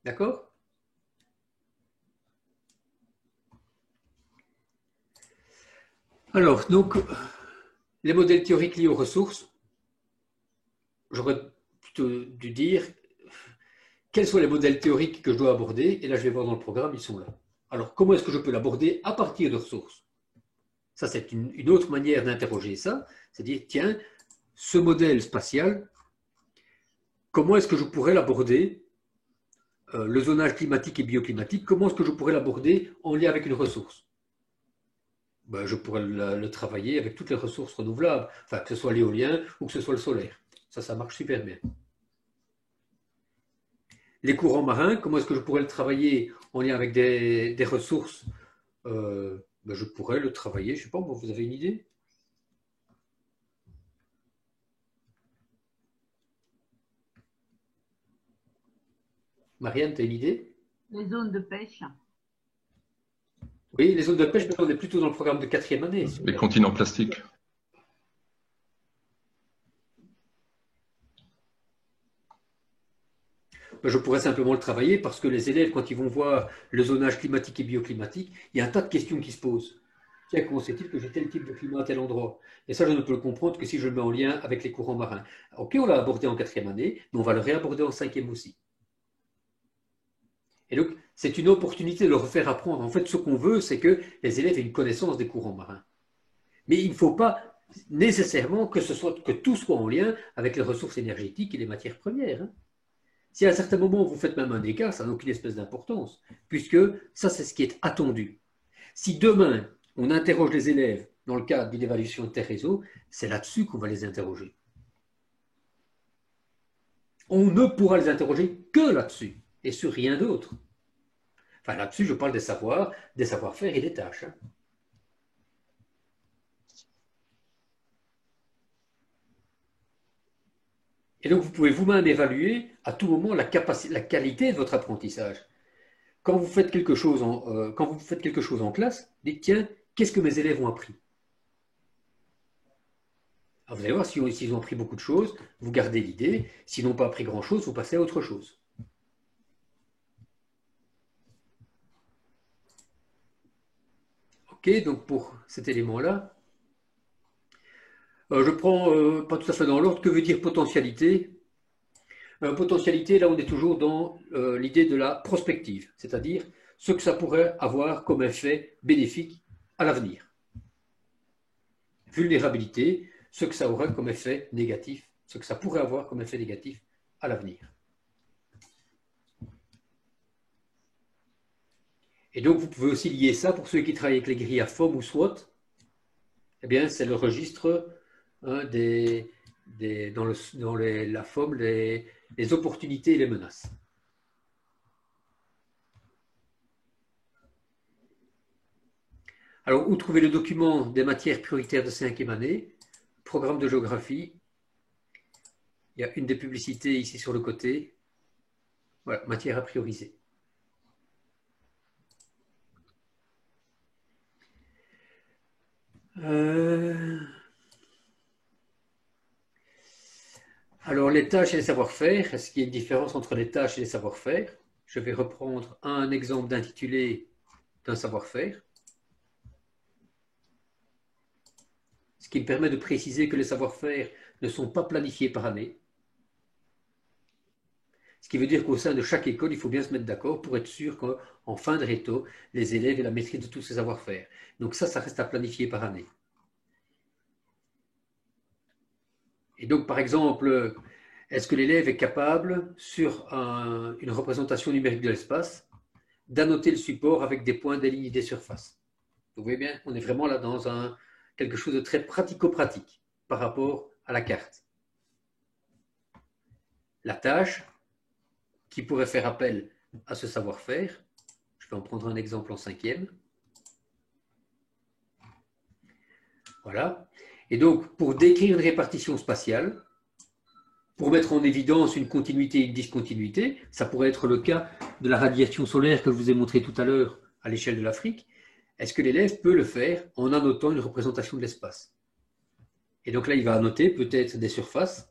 D'accord? Alors, donc, les modèles théoriques liés aux ressources, j'aurais plutôt dû dire quels sont les modèles théoriques que je dois aborder, et là je vais voir dans le programme, ils sont là. Alors, comment est-ce que je peux l'aborder à partir de ressources? Ça, c'est une autre manière d'interroger ça, c'est dire, tiens, ce modèle spatial, comment est-ce que je pourrais l'aborder, le zonage climatique et bioclimatique, comment est-ce que je pourrais l'aborder en lien avec une ressource? Ben, je pourrais le travailler avec toutes les ressources renouvelables, enfin, que ce soit l'éolien ou que ce soit le solaire. Ça marche super bien. Les courants marins, comment est-ce que je pourrais le travailler en lien avec des ressources? Ben, je pourrais le travailler, je ne sais pas, vous avez une idée? Marianne, tu as une idée? Les zones de pêche. Oui, les zones de pêche, mais on est plutôt dans le programme de 4e année. Les continents plastiques. Ben, je pourrais simplement le travailler parce que les élèves, quand ils vont voir le zonage climatique et bioclimatique, il y a un tas de questions qui se posent. Tiens, comment se fait-il que j'ai tel type de climat à tel endroit? Et ça, je ne peux le comprendre que si je le mets en lien avec les courants marins. Ok, on l'a abordé en 4e année, mais on va le réaborder en 5e aussi. Et donc, c'est une opportunité de leur faire apprendre. En fait, ce qu'on veut, c'est que les élèves aient une connaissance des courants marins. Mais il ne faut pas nécessairement que tout soit en lien avec les ressources énergétiques et les matières premières. Hein. Si à un certain moment vous faites même un écart, ça n'a aucune espèce d'importance, puisque ça, c'est ce qui est attendu. Si demain, on interroge les élèves dans le cadre d'une évaluation de terre-réseau, c'est là-dessus qu'on va les interroger. On ne pourra les interroger que là-dessus, et sur rien d'autre. Enfin, là-dessus, je parle des savoirs, des savoir-faire et des tâches. Hein. Et donc, vous pouvez vous-même évaluer à tout moment la qualité de votre apprentissage. Quand vous faites quelque chose en classe, dites, tiens, qu'est-ce que mes élèves ont appris? Alors, vous allez voir, s'ils ont appris beaucoup de choses, vous gardez l'idée. S'ils n'ont pas appris grand-chose, vous passez à autre chose. Ok, donc pour cet élément-là, je prends pas tout à fait dans l'ordre. Que veut dire potentialité? Potentialité, là, on est toujours dans l'idée de la prospective, c'est-à-dire ce que ça pourrait avoir comme effet bénéfique à l'avenir. Vulnérabilité, ce que ça aurait comme effet négatif, ce que ça pourrait avoir comme effet négatif à l'avenir. Et donc, vous pouvez aussi lier ça, pour ceux qui travaillent avec les grilles à FOM ou SWOT, eh bien, c'est le registre hein, dans la FOM, les opportunités et les menaces. Alors, où trouver le document des matières prioritaires de 5e année? Programme de géographie. Il y a une des publicités ici sur le côté. Voilà, matière à prioriser. Alors, les tâches et les savoir-faire, est-ce qu'il y a une différence entre les tâches et les savoir-faire? Je vais reprendre un exemple d'intitulé d'un savoir-faire. Ce qui me permet de préciser que les savoir-faire ne sont pas planifiés par année. Ce qui veut dire qu'au sein de chaque école, il faut bien se mettre d'accord pour être sûr qu'en fin de réto, les élèves aient la maîtrise de tous ces savoir-faire. Donc ça reste à planifier par année. Et donc, par exemple, est-ce que l'élève est capable, sur une représentation numérique de l'espace, d'annoter le support avec des points, des lignes, des surfaces? Vous voyez bien, on est vraiment là dans quelque chose de très pratico-pratique par rapport à la carte. La tâche qui pourrait faire appel à ce savoir-faire, je vais en prendre un exemple en 5e. Voilà. Et donc, pour décrire une répartition spatiale, pour mettre en évidence une continuité et une discontinuité, ça pourrait être le cas de la radiation solaire que je vous ai montré tout à l'heure à l'échelle de l'Afrique. Est-ce que l'élève peut le faire en annotant une représentation de l'espace? Et donc là, il va annoter peut-être des surfaces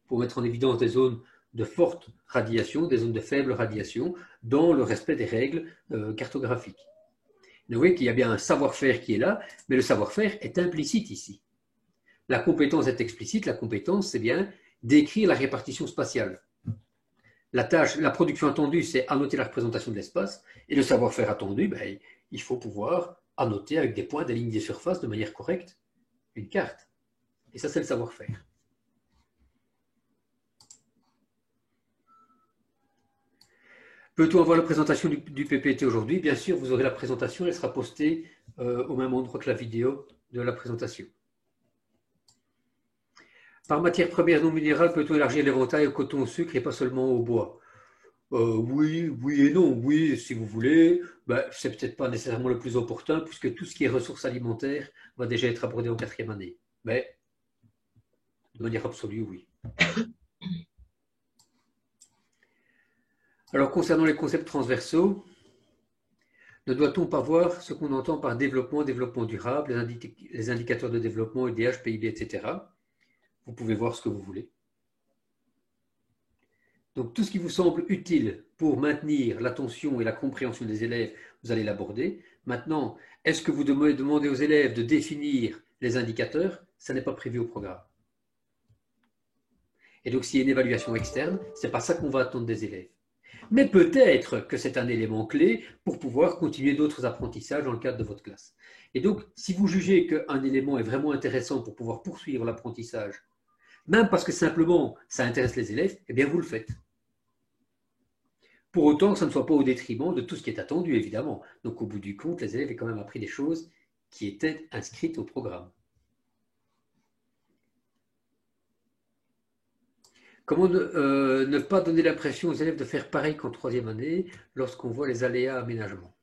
pour mettre en évidence des zones de forte radiation, des zones de faible radiation, dans le respect des règles cartographiques. Vous voyez qu'il y a bien un savoir-faire qui est là, mais le savoir-faire est implicite ici. La compétence est explicite, la compétence, c'est bien décrire la répartition spatiale. La production attendue, c'est annoter la représentation de l'espace, et le savoir-faire attendu, ben, il faut pouvoir annoter avec des points, des lignes, des surfaces de manière correcte une carte. Et ça, c'est le savoir-faire. Peut-on avoir la présentation du PPT aujourd'hui? Bien sûr, vous aurez la présentation, elle sera postée au même endroit que la vidéo de la présentation. Par matière première non minérale, peut-on élargir l'éventail au coton, au sucre et pas seulement au bois? Oui, oui et non. Oui, si vous voulez, ben, c'est peut-être pas nécessairement le plus opportun puisque tout ce qui est ressources alimentaires va déjà être abordé en 4e année. Mais de manière absolue, oui. Alors, concernant les concepts transversaux, ne doit-on pas voir ce qu'on entend par développement, développement durable, les indicateurs de développement, IDH, PIB, etc. Vous pouvez voir ce que vous voulez. Donc, tout ce qui vous semble utile pour maintenir l'attention et la compréhension des élèves, vous allez l'aborder. Maintenant, est-ce que vous demandez aux élèves de définir les indicateurs? Ça n'est pas prévu au programme. Et donc, s'il y a une évaluation externe, ce n'est pas ça qu'on va attendre des élèves. Mais peut-être que c'est un élément clé pour pouvoir continuer d'autres apprentissages dans le cadre de votre classe. Et donc, si vous jugez qu'un élément est vraiment intéressant pour pouvoir poursuivre l'apprentissage, même parce que simplement ça intéresse les élèves, eh bien vous le faites. Pour autant que ça ne soit pas au détriment de tout ce qui est attendu, évidemment. Donc, au bout du compte, les élèves ont quand même appris des choses qui étaient inscrites au programme. Comment ne pas donner l'impression aux élèves de faire pareil qu'en 3e année lorsqu'on voit les aléas aménagement?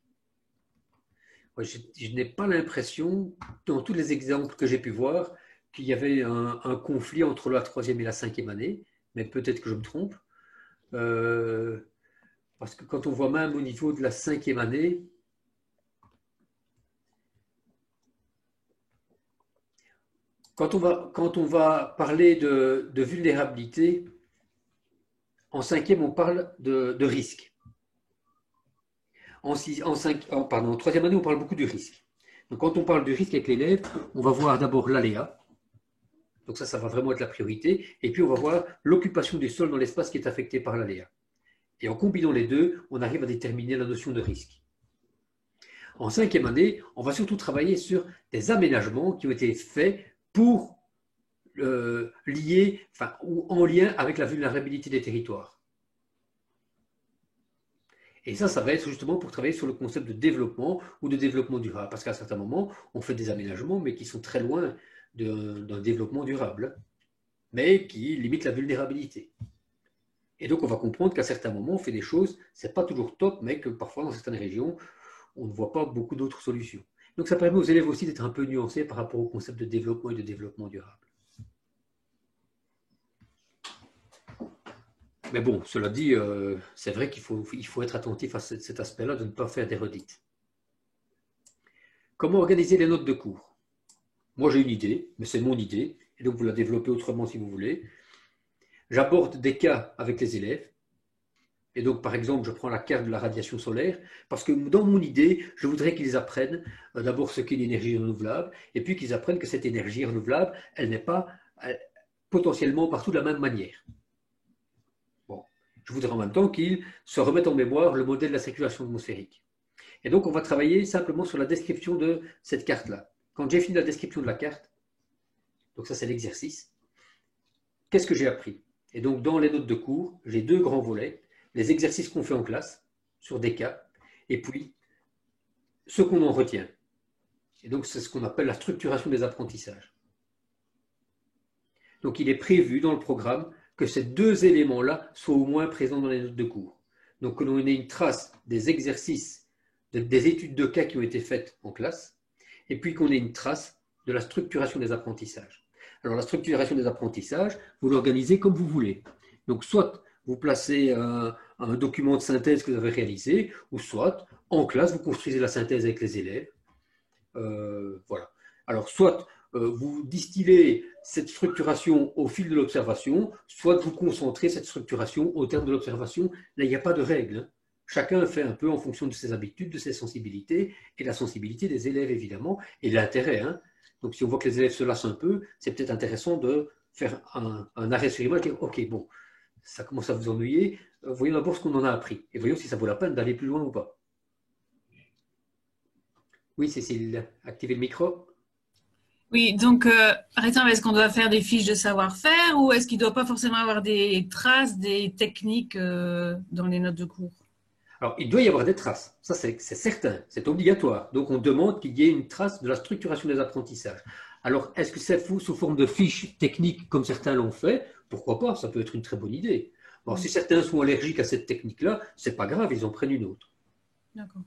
Je n'ai pas l'impression, dans tous les exemples que j'ai pu voir, qu'il y avait un conflit entre la 3e et la 5e année, mais peut-être que je me trompe. Parce que quand on voit même au niveau de la 5e année, quand on va parler de vulnérabilité, en 5e, on parle de risque. En 3e année, on parle beaucoup du risque. Donc, quand on parle du risque avec l'élève, on va voir d'abord l'aléa. Donc ça va vraiment être la priorité. Et puis, on va voir l'occupation du sol dans l'espace qui est affecté par l'aléa. Et en combinant les deux, on arrive à déterminer la notion de risque. En 5e année, on va surtout travailler sur des aménagements qui ont été faits pour ou en lien avec la vulnérabilité des territoires. Et ça va être justement pour travailler sur le concept de développement ou de développement durable. Parce qu'à certains moments, on fait des aménagements, mais qui sont très loin d'un développement durable, mais qui limitent la vulnérabilité. Et donc, on va comprendre qu'à certains moments, on fait des choses, ce n'est pas toujours top, mais que parfois, dans certaines régions, on ne voit pas beaucoup d'autres solutions. Donc, ça permet aux élèves aussi d'être un peu nuancés par rapport au concept de développement et de développement durable. Mais bon, cela dit, c'est vrai qu'il faut être attentif à cet aspect-là, de ne pas faire des redites. Comment organiser les notes de cours? Moi, j'ai une idée, mais c'est mon idée, et donc vous la développez autrement si vous voulez. J'aborde des cas avec les élèves. Et donc, par exemple, je prends la carte de la radiation solaire, parce que dans mon idée, je voudrais qu'ils apprennent d'abord ce qu'est l'énergie renouvelable, et puis qu'ils apprennent que cette énergie renouvelable, elle n'est pas potentiellement partout de la même manière. Bon. Je voudrais en même temps qu'il se remette en mémoire le modèle de la circulation atmosphérique. Et donc, on va travailler simplement sur la description de cette carte-là. Quand j'ai fini la description de la carte, donc ça c'est l'exercice, qu'est-ce que j'ai appris? Et donc, dans les notes de cours, j'ai 2 grands volets, les exercices qu'on fait en classe, sur des cas, et puis ce qu'on en retient. Et donc, c'est ce qu'on appelle la structuration des apprentissages. Donc, il est prévu dans le programme que ces 2 éléments-là soient au moins présents dans les notes de cours. Donc, que l'on ait une trace des exercices, des études de cas qui ont été faites en classe, et puis qu'on ait une trace de la structuration des apprentissages. Alors, la structuration des apprentissages, vous l'organisez comme vous voulez. Donc, soit vous placez un document de synthèse que vous avez réalisé, ou soit, en classe, vous construisez la synthèse avec les élèves. Voilà. Alors, soit vous distillez cette structuration au fil de l'observation, soit vous concentrez cette structuration au terme de l'observation. Là, il n'y a pas de règle, hein. Chacun fait un peu en fonction de ses habitudes, de ses sensibilités, et la sensibilité des élèves, évidemment, et l'intérêt. Hein. Donc, si on voit que les élèves se lassent un peu, c'est peut-être intéressant de faire un arrêt sur l'image et dire « Ok, bon, ça commence à vous ennuyer, voyons d'abord ce qu'on en a appris, et voyons si ça vaut la peine d'aller plus loin ou pas. » Oui, Cécile, activez le micro. Oui, donc, par exemple, est-ce qu'on doit faire des fiches de savoir-faire ou est-ce qu'il ne doit pas forcément avoir des traces, des techniques dans les notes de cours? Alors, il doit y avoir des traces, ça c'est certain, c'est obligatoire. Donc, on demande qu'il y ait une trace de la structuration des apprentissages. Alors, est-ce que c'est sous forme de fiches techniques comme certains l'ont fait? Pourquoi pas, ça peut être une très bonne idée. Alors, si certains sont allergiques à cette technique-là, c'est pas grave, ils en prennent une autre. D'accord.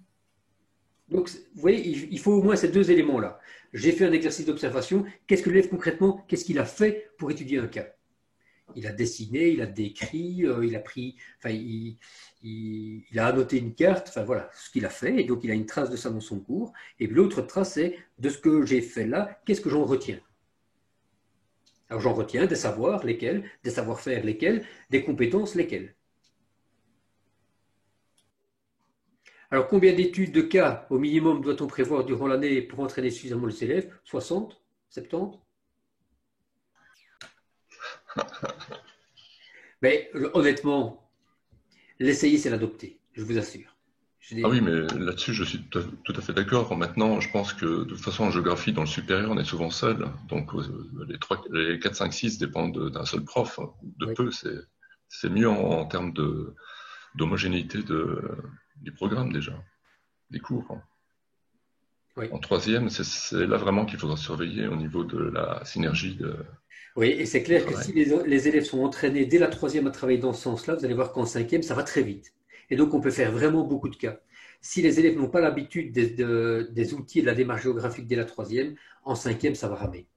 Donc, vous voyez, il faut au moins ces 2 éléments-là. J'ai fait un exercice d'observation. Qu'est-ce que l'élève concrètement, qu'est-ce qu'il a fait pour étudier un cas? Il a dessiné, il a décrit, il a pris, enfin, il a annoté une carte, enfin voilà, ce qu'il a fait. Et donc, il a une trace de ça dans son cours. Et l'autre trace, c'est de ce que j'ai fait là, qu'est-ce que j'en retiens? Alors, j'en retiens des savoirs, lesquels, des savoir-faire, lesquels, des compétences, lesquelles. Alors, combien d'études de cas au minimum doit-on prévoir durant l'année pour entraîner suffisamment les élèves? 60? 70? Mais honnêtement, l'essayer, c'est l'adopter, je vous assure. Ah oui, mais là-dessus, je suis tout à fait d'accord. Maintenant, je pense que de toute façon, en géographie, dans le supérieur, on est souvent seul. Donc, les 4, 5, 6 dépendent d'un seul prof. De peu, c'est mieux en termes d'homogénéité du programme déjà, des cours. Oui. En 3e, c'est là vraiment qu'il faudra surveiller au niveau de la synergie. Oui, et c'est clair que si les élèves sont entraînés dès la 3e à travailler dans ce sens-là, vous allez voir qu'en 5e, ça va très vite. Et donc, on peut faire vraiment beaucoup de cas. Si les élèves n'ont pas l'habitude des outils et de la démarche géographique dès la 3e, en 5e, ça va ramer.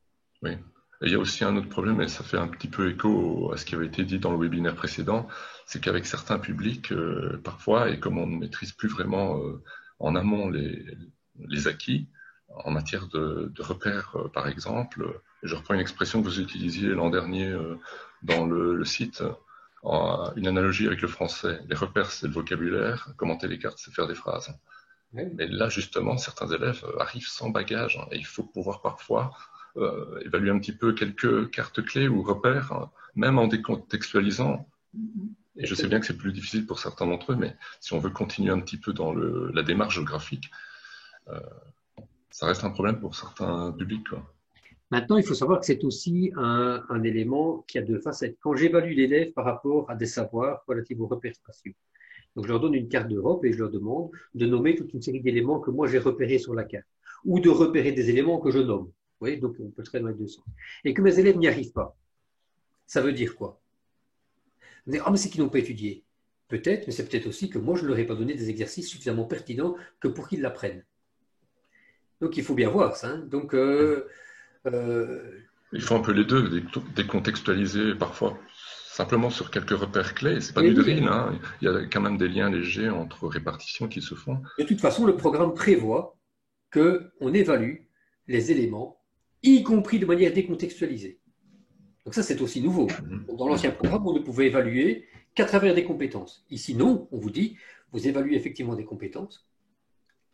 Oui. Et il y a aussi un autre problème, et ça fait un petit peu écho à ce qui avait été dit dans le webinaire précédent, c'est qu'avec certains publics, parfois, et comme on ne maîtrise plus vraiment en amont les acquis, en matière de repères, par exemple, je reprends une expression que vous utilisiez l'an dernier dans le site, une analogie avec le français. Les repères, c'est le vocabulaire, commenter les cartes, c'est faire des phrases. Oui. Mais là, justement, certains élèves arrivent sans bagage, et il faut pouvoir parfois évaluer un petit peu quelques cartes clés ou repères, même en décontextualisant. Et je sais bien que c'est plus difficile pour certains d'entre eux, mais si on veut continuer un petit peu dans la démarche géographique, ça reste un problème pour certains publics, quoi. Maintenant, il faut savoir que c'est aussi un élément qui a 2 facettes. Quand j'évalue l'élève par rapport à des savoirs relatifs aux repères spatiaux, donc je leur donne une carte d'Europe et je leur demande de nommer toute une série d'éléments que moi j'ai repérés sur la carte, ou de repérer des éléments que je nomme. Vous voyez, donc on peut traiter dans les 2 sens. Et que mes élèves n'y arrivent pas. Ça veut dire quoi? Vous dites, ah, mais c'est qu'ils n'ont pas étudié. Peut-être, mais c'est peut-être aussi que moi, je ne leur ai pas donné des exercices suffisamment pertinents que pour qu'ils l'apprennent. Donc, il faut bien voir ça. Hein. Donc, il faut un peu les deux, décontextualiser parfois simplement sur quelques repères clés. C'est pas du drill, hein. Il y a quand même des liens légers entre répartitions qui se font. De toute façon, le programme prévoit qu'on évalue les éléments, y compris de manière décontextualisée. Donc ça, c'est aussi nouveau. Dans l'ancien programme, on ne pouvait évaluer qu'à travers des compétences. Ici, non, on vous dit, vous évaluez effectivement des compétences,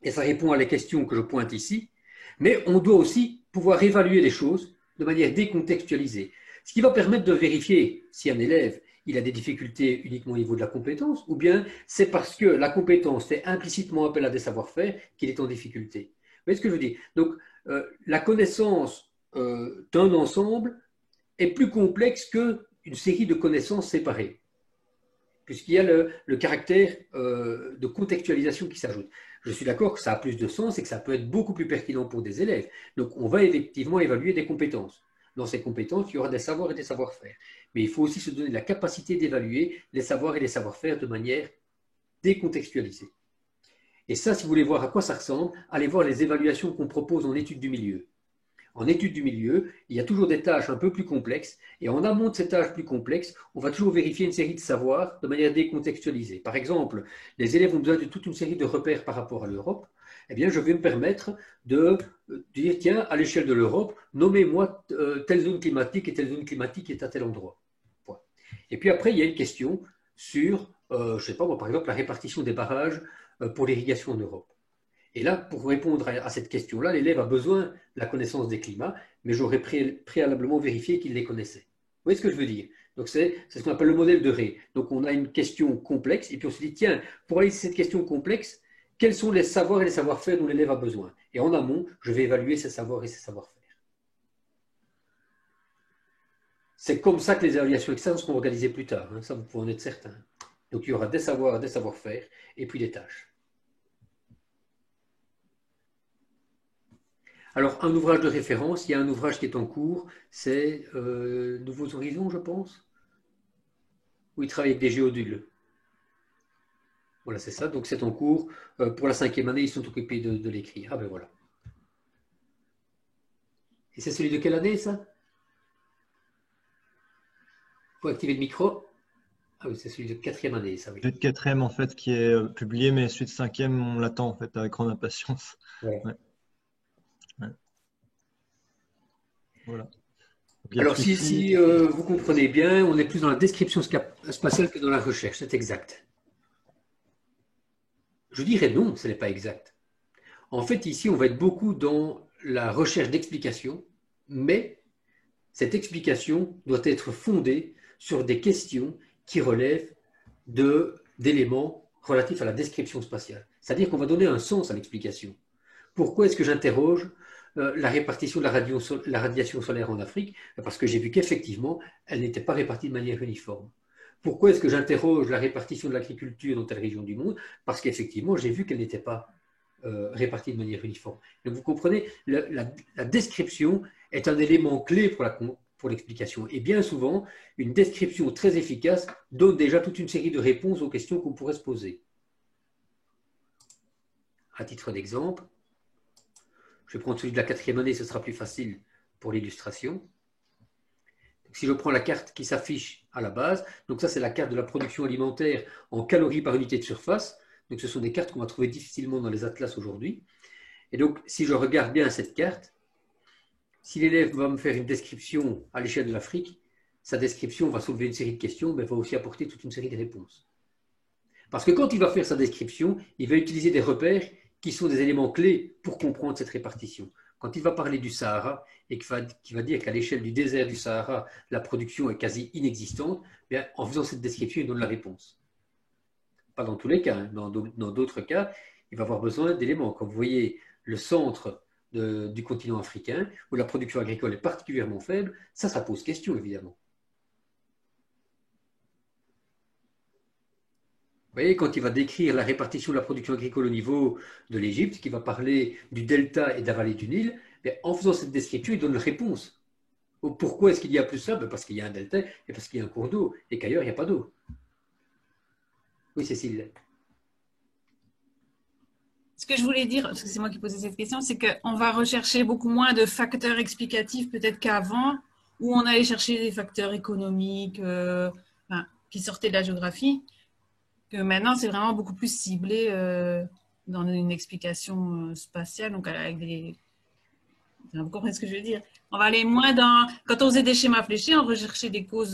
et ça répond à la question que je pointe ici, mais on doit aussi pouvoir évaluer les choses de manière décontextualisée. Ce qui va permettre de vérifier si un élève qu'il a des difficultés uniquement au niveau de la compétence, ou bien c'est parce que la compétence fait implicitement appel à des savoir-faire qu'il est en difficulté. Vous voyez ce que je veux dire? Donc, la connaissance d'un ensemble est plus complexe qu'une série de connaissances séparées, puisqu'il y a le caractère de contextualisation qui s'ajoute. Je suis d'accord que ça a plus de sens et que ça peut être beaucoup plus pertinent pour des élèves. Donc, on va effectivement évaluer des compétences. Dans ces compétences, il y aura des savoirs et des savoir-faire. Mais il faut aussi se donner la capacité d'évaluer les savoirs et les savoir-faire de manière décontextualisée. Et ça, si vous voulez voir à quoi ça ressemble, allez voir les évaluations qu'on propose en études du milieu. En études du milieu, il y a toujours des tâches un peu plus complexes, et en amont de ces tâches plus complexes, on va toujours vérifier une série de savoirs de manière décontextualisée. Par exemple, les élèves ont besoin de toute une série de repères par rapport à l'Europe. Eh bien, je vais me permettre de dire, tiens, à l'échelle de l'Europe, nommez-moi telle zone climatique et telle zone climatique est à tel endroit. Point. Et puis après, il y a une question sur, je ne sais pas moi, par exemple, la répartition des barrages pour l'irrigation en Europe. Et là, pour répondre à cette question-là, l'élève a besoin de la connaissance des climats, mais j'aurais préalablement vérifié qu'il les connaissait. Vous voyez ce que je veux dire? Donc, c'est ce qu'on appelle le modèle de Ré. Donc, on a une question complexe, et puis on se dit, tiens, pour aller à cette question complexe, quels sont les savoirs et les savoir-faire dont l'élève a besoin? Et en amont, je vais évaluer ces savoirs et ces savoir-faire. C'est comme ça que les évaluations externes seront organisées plus tard, hein, ça vous pouvez en être certain. Donc, il y aura des savoirs, des savoir-faire, et puis des tâches. Alors, un ouvrage de référence, il y a un ouvrage qui est en cours, c'est Nouveaux Horizons, je pense, où il travaille avec des géodules. Voilà, c'est ça. Donc, c'est en cours. Pour la 5e année, ils sont occupés de l'écrire. Ah ben voilà. Et c'est celui de quelle année, ça? Il faut activer le micro. Ah oui, c'est celui de 4e année, ça, oui. Celui de 4e, en fait, qui est publié, mais celui de 5e, on l'attend, en fait, avec grande impatience. Ouais. Ouais. Ouais. Voilà. Alors, si vous comprenez bien, on est plus dans la description spatiale que dans la recherche, c'est exact. Je dirais non, ce n'est pas exact. En fait, ici, on va être beaucoup dans la recherche d'explications, mais cette explication doit être fondée sur des questions qui relèvent d'éléments relatifs à la description spatiale. C'est-à-dire qu'on va donner un sens à l'explication. Pourquoi est-ce que j'interroge la répartition de la radiation solaire en Afrique? Parce que j'ai vu qu'effectivement, elle n'était pas répartie de manière uniforme. Pourquoi est-ce que j'interroge la répartition de l'agriculture dans telle région du monde? Parce qu'effectivement, j'ai vu qu'elle n'était pas répartie de manière uniforme. Donc vous comprenez, la description est un élément clé pour l'explication. Et bien souvent, une description très efficace donne déjà toute une série de réponses aux questions qu'on pourrait se poser. À titre d'exemple, je vais prendre celui de la 4e année, ce sera plus facile pour l'illustration. Si je prends la carte qui s'affiche à la base, donc ça c'est la carte de la production alimentaire en calories par unité de surface. Donc ce sont des cartes qu'on va trouver difficilement dans les atlas aujourd'hui. Et donc si je regarde bien cette carte, si l'élève va me faire une description à l'échelle de l'Afrique, sa description va soulever une série de questions, mais va aussi apporter toute une série de réponses. Parce que quand il va faire sa description, il va utiliser des repères qui sont des éléments clés pour comprendre cette répartition. Quand il va parler du Sahara et qu'il va dire qu'à l'échelle du désert du Sahara, la production est quasi inexistante, bien, en faisant cette description, il donne la réponse. Pas dans tous les cas, hein. Dans d'autres cas, il va avoir besoin d'éléments. Quand vous voyez le centre du continent africain, où la production agricole est particulièrement faible, ça pose question, évidemment. Vous voyez, quand il va décrire la répartition de la production agricole au niveau de l'Égypte, qu'il va parler du delta et de la vallée du Nil, en faisant cette description, il donne une réponse. Pourquoi est-ce qu'il y a plus ça? Parce qu'il y a un delta et parce qu'il y a un cours d'eau, et qu'ailleurs, il n'y a pas d'eau. Oui, Cécile. Ce que je voulais dire, parce que c'est moi qui posais cette question, c'est qu'on va rechercher beaucoup moins de facteurs explicatifs peut-être qu'avant, où on allait chercher des facteurs économiques qui sortaient de la géographie. Que maintenant, c'est vraiment beaucoup plus ciblé dans une explication spatiale, donc avec des... Vous comprenez ce que je veux dire? On va aller moins dans... Quand on faisait des schémas fléchés, on recherchait des causes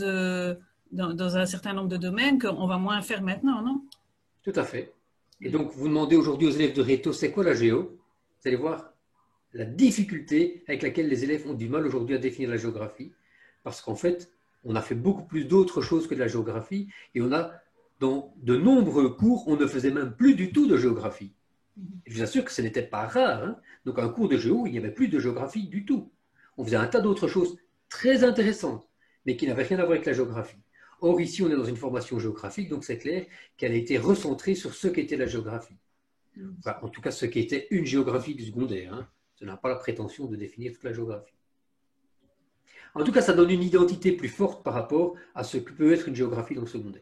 dans un certain nombre de domaines qu'on va moins faire maintenant, non? Tout à fait. Et donc, vous demandez aujourd'hui aux élèves de Réto, c'est quoi la géo? Vous allez voir la difficulté avec laquelle les élèves ont du mal aujourd'hui à définir la géographie, parce qu'en fait, On a fait beaucoup plus d'autres choses que de la géographie et dans de nombreux cours, on ne faisait même plus du tout de géographie. Je vous assure que ce n'était pas rare. Hein. Donc, un cours de géo, il n'y avait plus de géographie du tout. On faisait un tas d'autres choses très intéressantes, mais qui n'avaient rien à voir avec la géographie. Or, ici, on est dans une formation géographique, donc c'est clair qu'elle a été recentrée sur ce qu'était la géographie. Enfin, en tout cas, ce qui était une géographie du secondaire. Hein. Ça n'a pas la prétention de définir toute la géographie. En tout cas, ça donne une identité plus forte par rapport à ce que peut être une géographie dans le secondaire.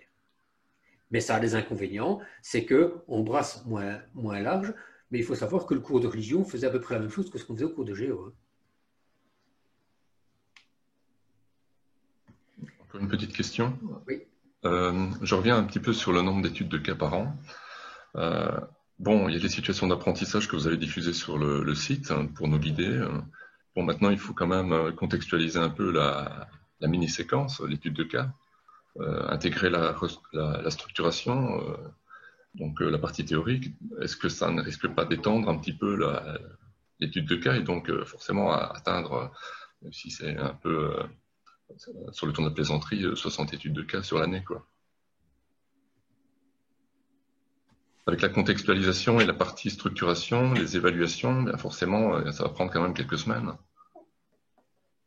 Mais ça a des inconvénients, c'est qu'on brasse moins large, mais il faut savoir que le cours de religion faisait à peu près la même chose que ce qu'on faisait au cours de géo. Hein. Encore une petite question. Oui. Je reviens un petit peu sur le nombre d'études de cas par an. Bon, il y a les situations d'apprentissage que vous avez diffusées sur le site hein, pour nous guider. Bon, maintenant, il faut quand même contextualiser un peu la mini-séquence, l'étude de cas. Intégrer la structuration, donc la partie théorique, est-ce que ça ne risque pas d'étendre un petit peu l'étude de cas et donc forcément à atteindre, même si c'est un peu sur le ton de la plaisanterie, 60 études de cas sur l'année, quoi. Avec la contextualisation et la partie structuration, les évaluations, bien forcément, ça va prendre quand même quelques semaines.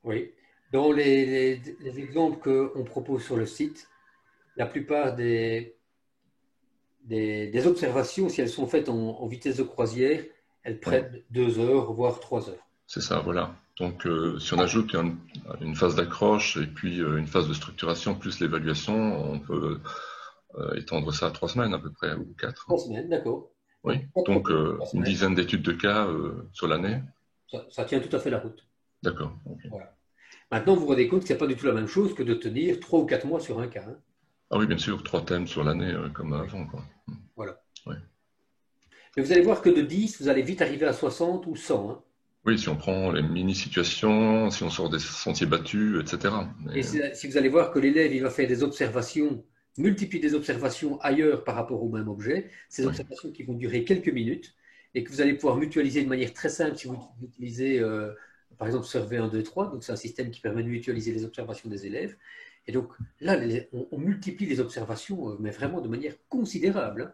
Oui. Dans les exemples qu'on propose sur le site, la plupart des observations, si elles sont faites en vitesse de croisière, elles prennent 2 heures, voire 3 heures. C'est ça, voilà. Donc, si on ajoute une phase d'accroche et puis une phase de structuration plus l'évaluation, on peut étendre ça à 3 semaines à peu près, ou 4. 3 semaines, d'accord. Oui, donc une dizaine d'études de cas sur l'année. Ça tient tout à fait la route. D'accord. Okay. Voilà. Maintenant, vous vous rendez compte que ce n'est pas du tout la même chose que de tenir 3 ou 4 mois sur un cas. Hein. Ah oui, bien sûr, 3 thèmes sur l'année comme avant. Quoi. Voilà. Oui. Mais vous allez voir que de 10, vous allez vite arriver à 60 ou 100. Hein. Oui, si on prend les mini-situations, si on sort des sentiers battus, etc. Mais... Et si vous allez voir que l'élève il va faire des observations, multiplier des observations ailleurs par rapport au même objet, ces observations qui vont durer quelques minutes et que vous allez pouvoir mutualiser de manière très simple si vous utilisez, par exemple, Survey 1, 2, 3. Donc, c'est un système qui permet de mutualiser les observations des élèves. Et donc, là, on multiplie les observations, mais vraiment de manière considérable. Hein.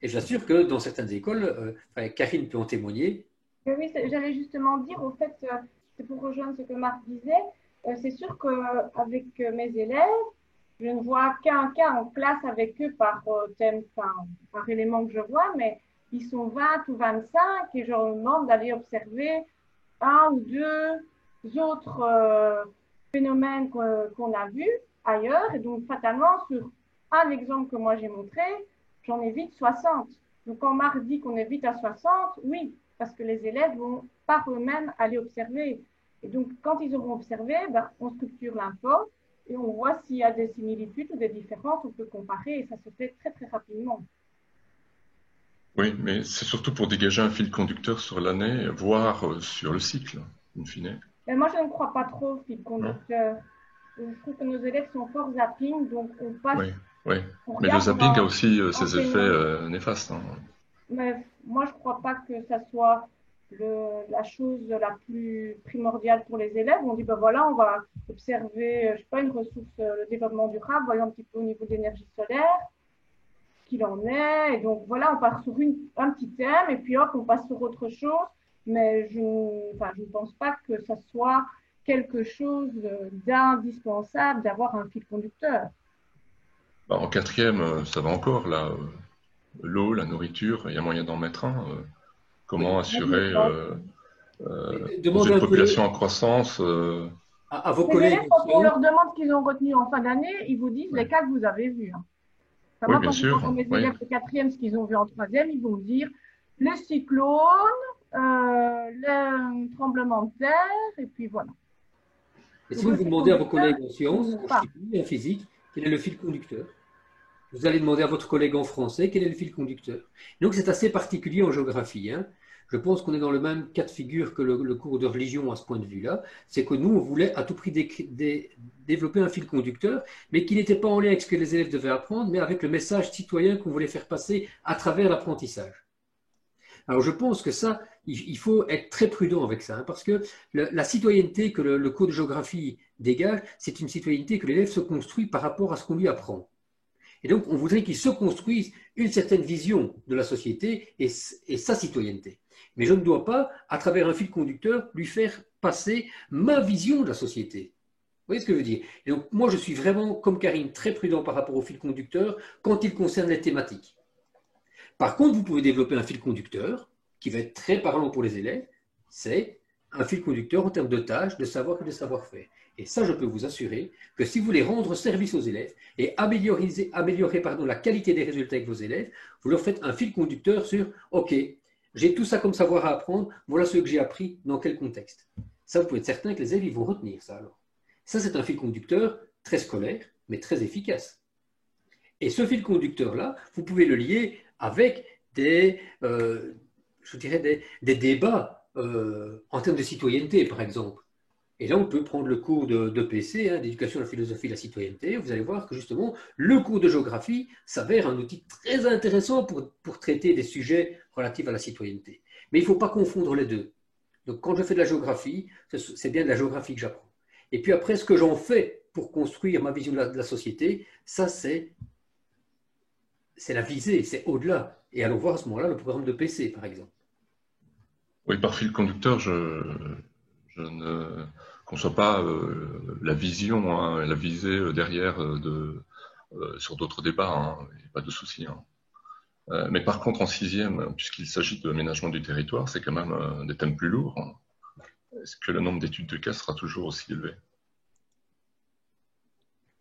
Et j'assure que dans certaines écoles, Karine peut en témoigner. Oui, j'allais justement dire, au fait, c'est pour rejoindre ce que Marc disait, c'est sûr qu'avec mes élèves, je ne vois qu'un cas en classe avec eux par thème, par élément que je vois, mais ils sont 20 ou 25 et je leur demande d'aller observer 1 ou 2 autres phénomènes qu'on a vus ailleurs. Et donc, fatalement, sur un exemple que moi j'ai montré, j'en ai vite 60. Donc, quand Marc dit qu'on est vite à 60, oui, parce que les élèves vont par eux-mêmes aller observer. Et donc, quand ils auront observé, on structure l'info et on voit s'il y a des similitudes ou des différences, on peut comparer et ça se fait très, très rapidement. Oui, mais c'est surtout pour dégager un fil conducteur sur l'année, voire sur le cycle, in fine. Mais moi, je ne crois pas trop au fil conducteur. Je trouve que nos élèves sont fort zapping, donc on passe... Oui. Mais le zapping a aussi ses effets néfastes. Hein. Mais moi, je ne crois pas que ça soit la chose la plus primordiale pour les élèves. On dit, voilà, on va observer, je ne sais pas, une ressource, le développement durable, voyons un petit peu au niveau de l'énergie solaire, ce qu'il en est. Et donc, voilà, on part sur un petit thème et puis hop, on passe sur autre chose. Mais je ne pense pas que ça soit quelque chose d'indispensable d'avoir un fil conducteur. En 4e, ça va encore, là. L'eau, la nourriture, il y a moyen d'en mettre un. Comment assurer une population en croissance à vos collègues. Quand on leur demande ce qu'ils ont retenu en fin d'année, ils vous disent les cas que vous avez vus. Hein. Oui, bien sûr. Quand mes élèves de 4e, ce qu'ils ont vu en 3e, ils vont dire les cyclones, les tremblements de terre, et puis voilà. Et si vous demandez à vos collègues en sciences, en chimie, en physique, quel est le fil conducteur? Vous allez demander à votre collègue en français quel est le fil conducteur. Donc c'est assez particulier en géographie. Hein. Je pense qu'on est dans le même cas de figure que le cours de religion à ce point de vue-là. C'est que nous, on voulait à tout prix développer un fil conducteur, mais qui n'était pas en lien avec ce que les élèves devaient apprendre, mais avec le message citoyen qu'on voulait faire passer à travers l'apprentissage. Alors, je pense que ça, il faut être très prudent avec ça, hein, parce que la citoyenneté que le cours de géographie dégage, c'est une citoyenneté que l'élève se construit par rapport à ce qu'on lui apprend. Et donc, on voudrait qu'il se construise une certaine vision de la société et sa citoyenneté. Mais je ne dois pas, à travers un fil conducteur, lui faire passer ma vision de la société. Vous voyez ce que je veux dire? Et donc, moi, je suis vraiment, comme Karine, très prudent par rapport au fil conducteur quand il concerne les thématiques. Par contre, vous pouvez développer un fil conducteur qui va être très parlant pour les élèves. C'est un fil conducteur en termes de tâches, de savoir et de savoir-faire. Et ça, je peux vous assurer que si vous voulez rendre service aux élèves et améliorer la qualité des résultats avec vos élèves, vous leur faites un fil conducteur sur « Ok, j'ai tout ça comme savoir à apprendre, voilà ce que j'ai appris, dans quel contexte ?» Ça, vous pouvez être certain que les élèves ils vont retenir ça alors. Ça, c'est un fil conducteur très scolaire, mais très efficace. Et ce fil conducteur-là, vous pouvez le lier avec des débats en termes de citoyenneté, par exemple. Et là, on peut prendre le cours de PC, hein, d'éducation à la philosophie et la citoyenneté. Vous allez voir que justement, le cours de géographie s'avère un outil très intéressant pour traiter des sujets relatifs à la citoyenneté. Mais il ne faut pas confondre les deux. Donc, quand je fais de la géographie, c'est bien de la géographie que j'apprends. Et puis après, ce que j'en fais pour construire ma vision de la société, ça, c'est la visée, c'est au-delà. Et allons voir à ce moment-là le programme de PC, par exemple. Oui, par fil conducteur, je ne conçois pas la vision, hein, la visée derrière sur d'autres débats, hein, il n'y a pas de souci. Hein. Mais par contre, en sixième, puisqu'il s'agit de l'aménagement du territoire, c'est quand même des thèmes plus lourds. Hein. Est-ce que le nombre d'études de cas sera toujours aussi élevé?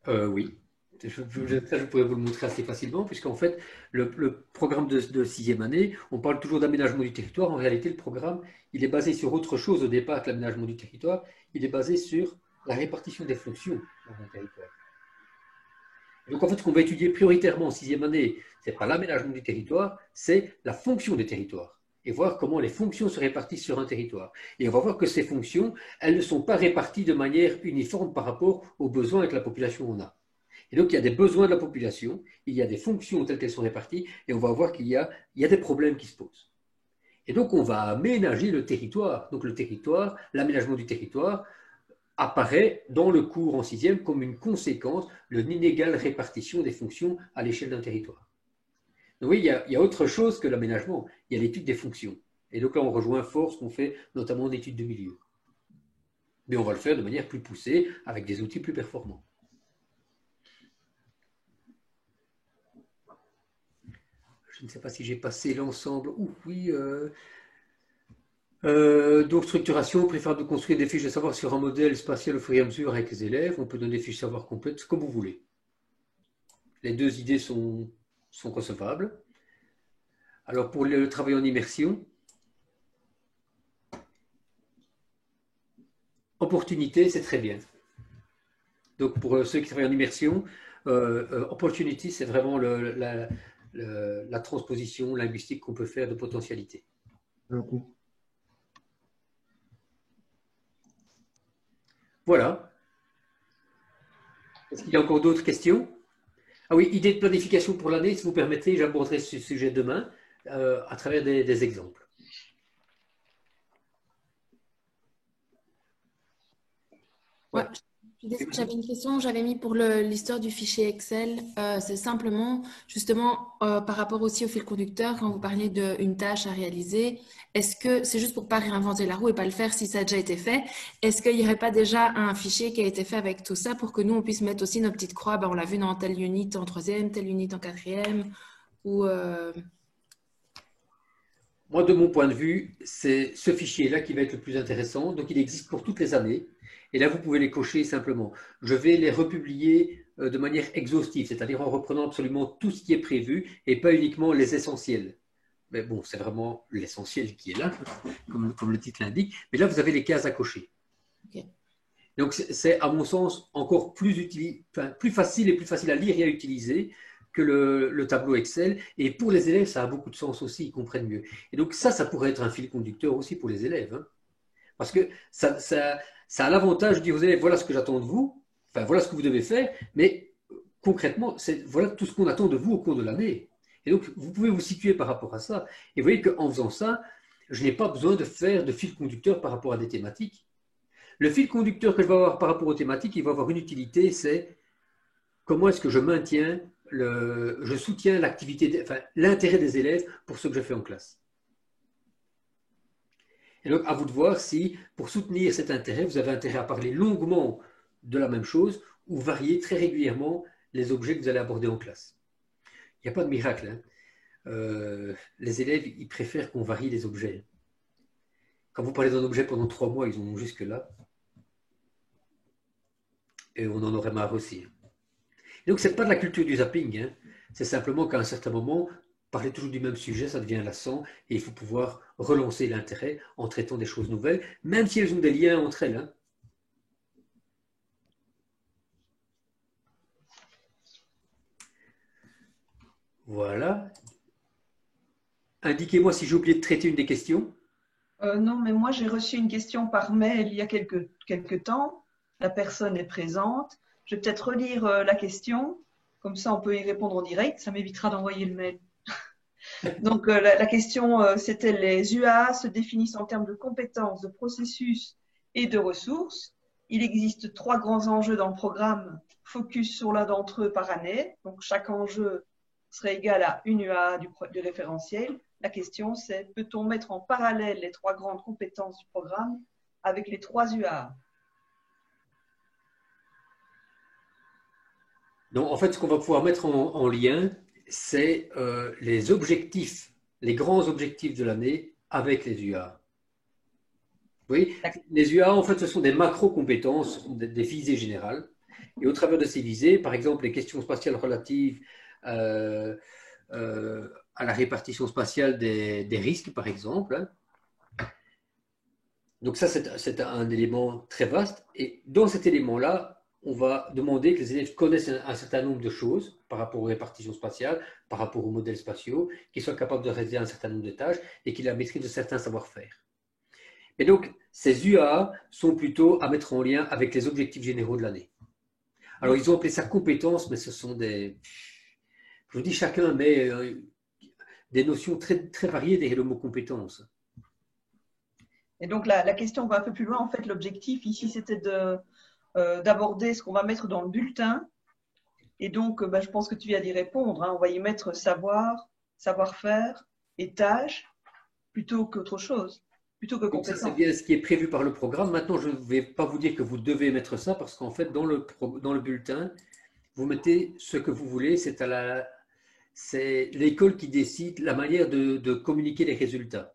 Oui. Je pourrais vous le montrer assez facilement, puisqu'en fait, le programme de sixième année, on parle toujours d'aménagement du territoire. En réalité, le programme, il est basé sur autre chose au départ que l'aménagement du territoire. Il est basé sur la répartition des fonctions dans un territoire. Donc, en fait, ce qu'on va étudier prioritairement en sixième année, ce n'est pas l'aménagement du territoire, c'est la fonction des territoires. Et voir comment les fonctions se répartissent sur un territoire. Et on va voir que ces fonctions, elles ne sont pas réparties de manière uniforme par rapport aux besoins que la population en a. Et donc, il y a des besoins de la population, il y a des fonctions telles qu'elles sont réparties, et on va voir qu'il y a des problèmes qui se posent. Et donc, on va aménager le territoire. Donc, le territoire, l'aménagement du territoire apparaît dans le cours en sixième comme une conséquence de l'inégale répartition des fonctions à l'échelle d'un territoire. Donc, oui, il y a autre chose que l'aménagement, il y a l'étude des fonctions. Et donc là, on rejoint fort ce qu'on fait notamment en études de milieu. Mais on va le faire de manière plus poussée, avec des outils plus performants. Je ne sais pas si j'ai passé l'ensemble. Oui. Donc, structuration, préfère de construire des fiches de savoir sur un modèle spatial au fur et à mesure avec les élèves. On peut donner des fiches de savoir complètes, comme vous voulez. Les deux idées sont recevables. Alors, pour le travail en immersion, opportunité, c'est très bien. Donc, pour ceux qui travaillent en immersion, opportunity, c'est vraiment la transposition linguistique qu'on peut faire de potentialité. Voilà. Est-ce qu'il y a encore d'autres questions? Ah oui, idée de planification pour l'année, si vous permettez, j'aborderai ce sujet demain à travers des exemples. Ouais. J'avais une question, j'avais mis pour l'histoire du fichier Excel. C'est simplement, justement, par rapport aussi au fil conducteur, quand vous parlez d'une tâche à réaliser, est-ce que c'est juste pour ne pas réinventer la roue et pas le faire si ça a déjà été fait? Est-ce qu'il n'y aurait pas déjà un fichier qui a été fait avec tout ça pour que nous, on puisse mettre aussi nos petites croix? On l'a vu dans telle unit en troisième, telle unit en quatrième ou Moi, de mon point de vue, c'est ce fichier-là qui va être le plus intéressant. Donc, il existe pour toutes les années. Et là, vous pouvez les cocher simplement. Je vais les republier de manière exhaustive, c'est-à-dire en reprenant absolument tout ce qui est prévu et pas uniquement les essentiels. Mais bon, c'est vraiment l'essentiel qui est là, comme le titre l'indique. Mais là, vous avez les cases à cocher. Okay. Donc, c'est à mon sens encore plus facile et plus facile à lire et à utiliser que le tableau Excel. Et pour les élèves, ça a beaucoup de sens aussi, ils comprennent mieux. Et donc, ça pourrait être un fil conducteur aussi pour les élèves. Hein. Parce que ça a l'avantage de dire aux élèves, voilà ce que j'attends de vous, enfin voilà ce que vous devez faire, mais concrètement, voilà tout ce qu'on attend de vous au cours de l'année. Et donc, vous pouvez vous situer par rapport à ça. Et vous voyez qu'en faisant ça, je n'ai pas besoin de faire de fil conducteur par rapport à des thématiques. Le fil conducteur que je vais avoir par rapport aux thématiques, il va avoir une utilité, c'est comment est-ce que je maintiens, je soutiens l'intérêt des élèves pour ce que je fais en classe. Et donc, à vous de voir si, pour soutenir cet intérêt, vous avez intérêt à parler longuement de la même chose ou varier très régulièrement les objets que vous allez aborder en classe. Il n'y a pas de miracle, hein. Les élèves, ils préfèrent qu'on varie les objets. Quand vous parlez d'un objet pendant 3 mois, ils en ont jusque-là. Et on en aurait marre aussi. Et donc, ce n'est pas de la culture du zapping, hein. C'est simplement qu'à un certain moment, parler toujours du même sujet, ça devient lassant et il faut pouvoir relancer l'intérêt en traitant des choses nouvelles, même si elles ont des liens entre elles, hein. Voilà. Indiquez-moi si j'ai oublié de traiter une des questions. Non, mais moi, j'ai reçu une question par mail il y a quelques temps. La personne est présente. Je vais peut-être relire la question. Comme ça, on peut y répondre en direct. Ça m'évitera d'envoyer le mail. Donc, la question, c'était les UAA se définissent en termes de compétences, de processus et de ressources. Il existe 3 grands enjeux dans le programme. Focus sur l'un d'entre eux par année. Donc, chaque enjeu serait égal à une UAA du référentiel. La question, c'est peut-on mettre en parallèle les 3 grandes compétences du programme avec les 3 UAA? Non, en fait, ce qu'on va pouvoir mettre en lien, c'est les objectifs, les grands objectifs de l'année avec les UAA. Oui, les UAA, en fait, ce sont des macro-compétences, ce sont des visées générales. Et au travers de ces visées, par exemple, les questions spatiales relatives à la répartition spatiale des risques, par exemple, hein. Donc ça, c'est un élément très vaste. Et dans cet élément-là, on va demander que les élèves connaissent un certain nombre de choses par rapport aux répartitions spatiales, par rapport aux modèles spatiaux, qu'ils soient capables de réaliser un certain nombre de tâches et qu'ils aient la maîtrise de certains savoir-faire. Et donc, ces UAA sont plutôt à mettre en lien avec les objectifs généraux de l'année. Alors, ils ont appelé ça compétences, mais ce sont des... Je vous dis, chacun met des notions très, très variées derrière le mot compétence. Et donc, la question va un peu plus loin. En fait, l'objectif ici, c'était d'aborder ce qu'on va mettre dans le bulletin. Et donc, je pense que tu viens d'y répondre, hein. On va y mettre savoir, savoir-faire et tâches plutôt qu'autre chose, plutôt que compétence. Ça, c'est bien ce qui est prévu par le programme. Maintenant, je ne vais pas vous dire que vous devez mettre ça parce qu'en fait, dans le bulletin, vous mettez ce que vous voulez. C'est l'école qui décide la manière de communiquer les résultats.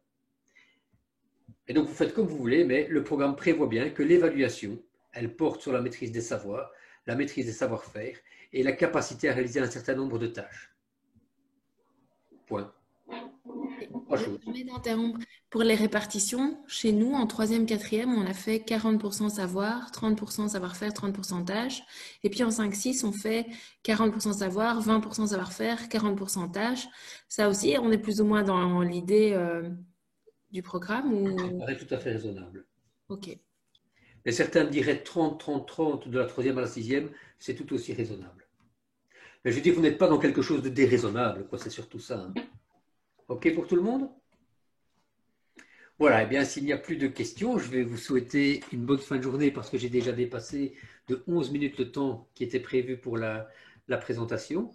Et donc, vous faites comme vous voulez, mais le programme prévoit bien que l'évaluation, elle porte sur la maîtrise des savoirs, la maîtrise des savoir-faire et la capacité à réaliser un certain nombre de tâches. Point. Je me permets d'interrompre. Pour les répartitions, chez nous, en 3e, 4e, on a fait 40% savoir, 30% savoir-faire, 30% tâches. Et puis en 5-6, on fait 40% savoir, 20% savoir-faire, 40% tâches. Ça aussi, on est plus ou moins dans l'idée du programme ou... Ça paraît tout à fait raisonnable. Ok. Mais certains diraient 30-30-30 de la 3e à la 6e, c'est tout aussi raisonnable. Mais je veux dire, vous n'êtes pas dans quelque chose de déraisonnable, quoi. C'est surtout ça, hein. OK pour tout le monde? Voilà, eh bien, s'il n'y a plus de questions, je vais vous souhaiter une bonne fin de journée parce que j'ai déjà dépassé de 11 minutes le temps qui était prévu pour la présentation.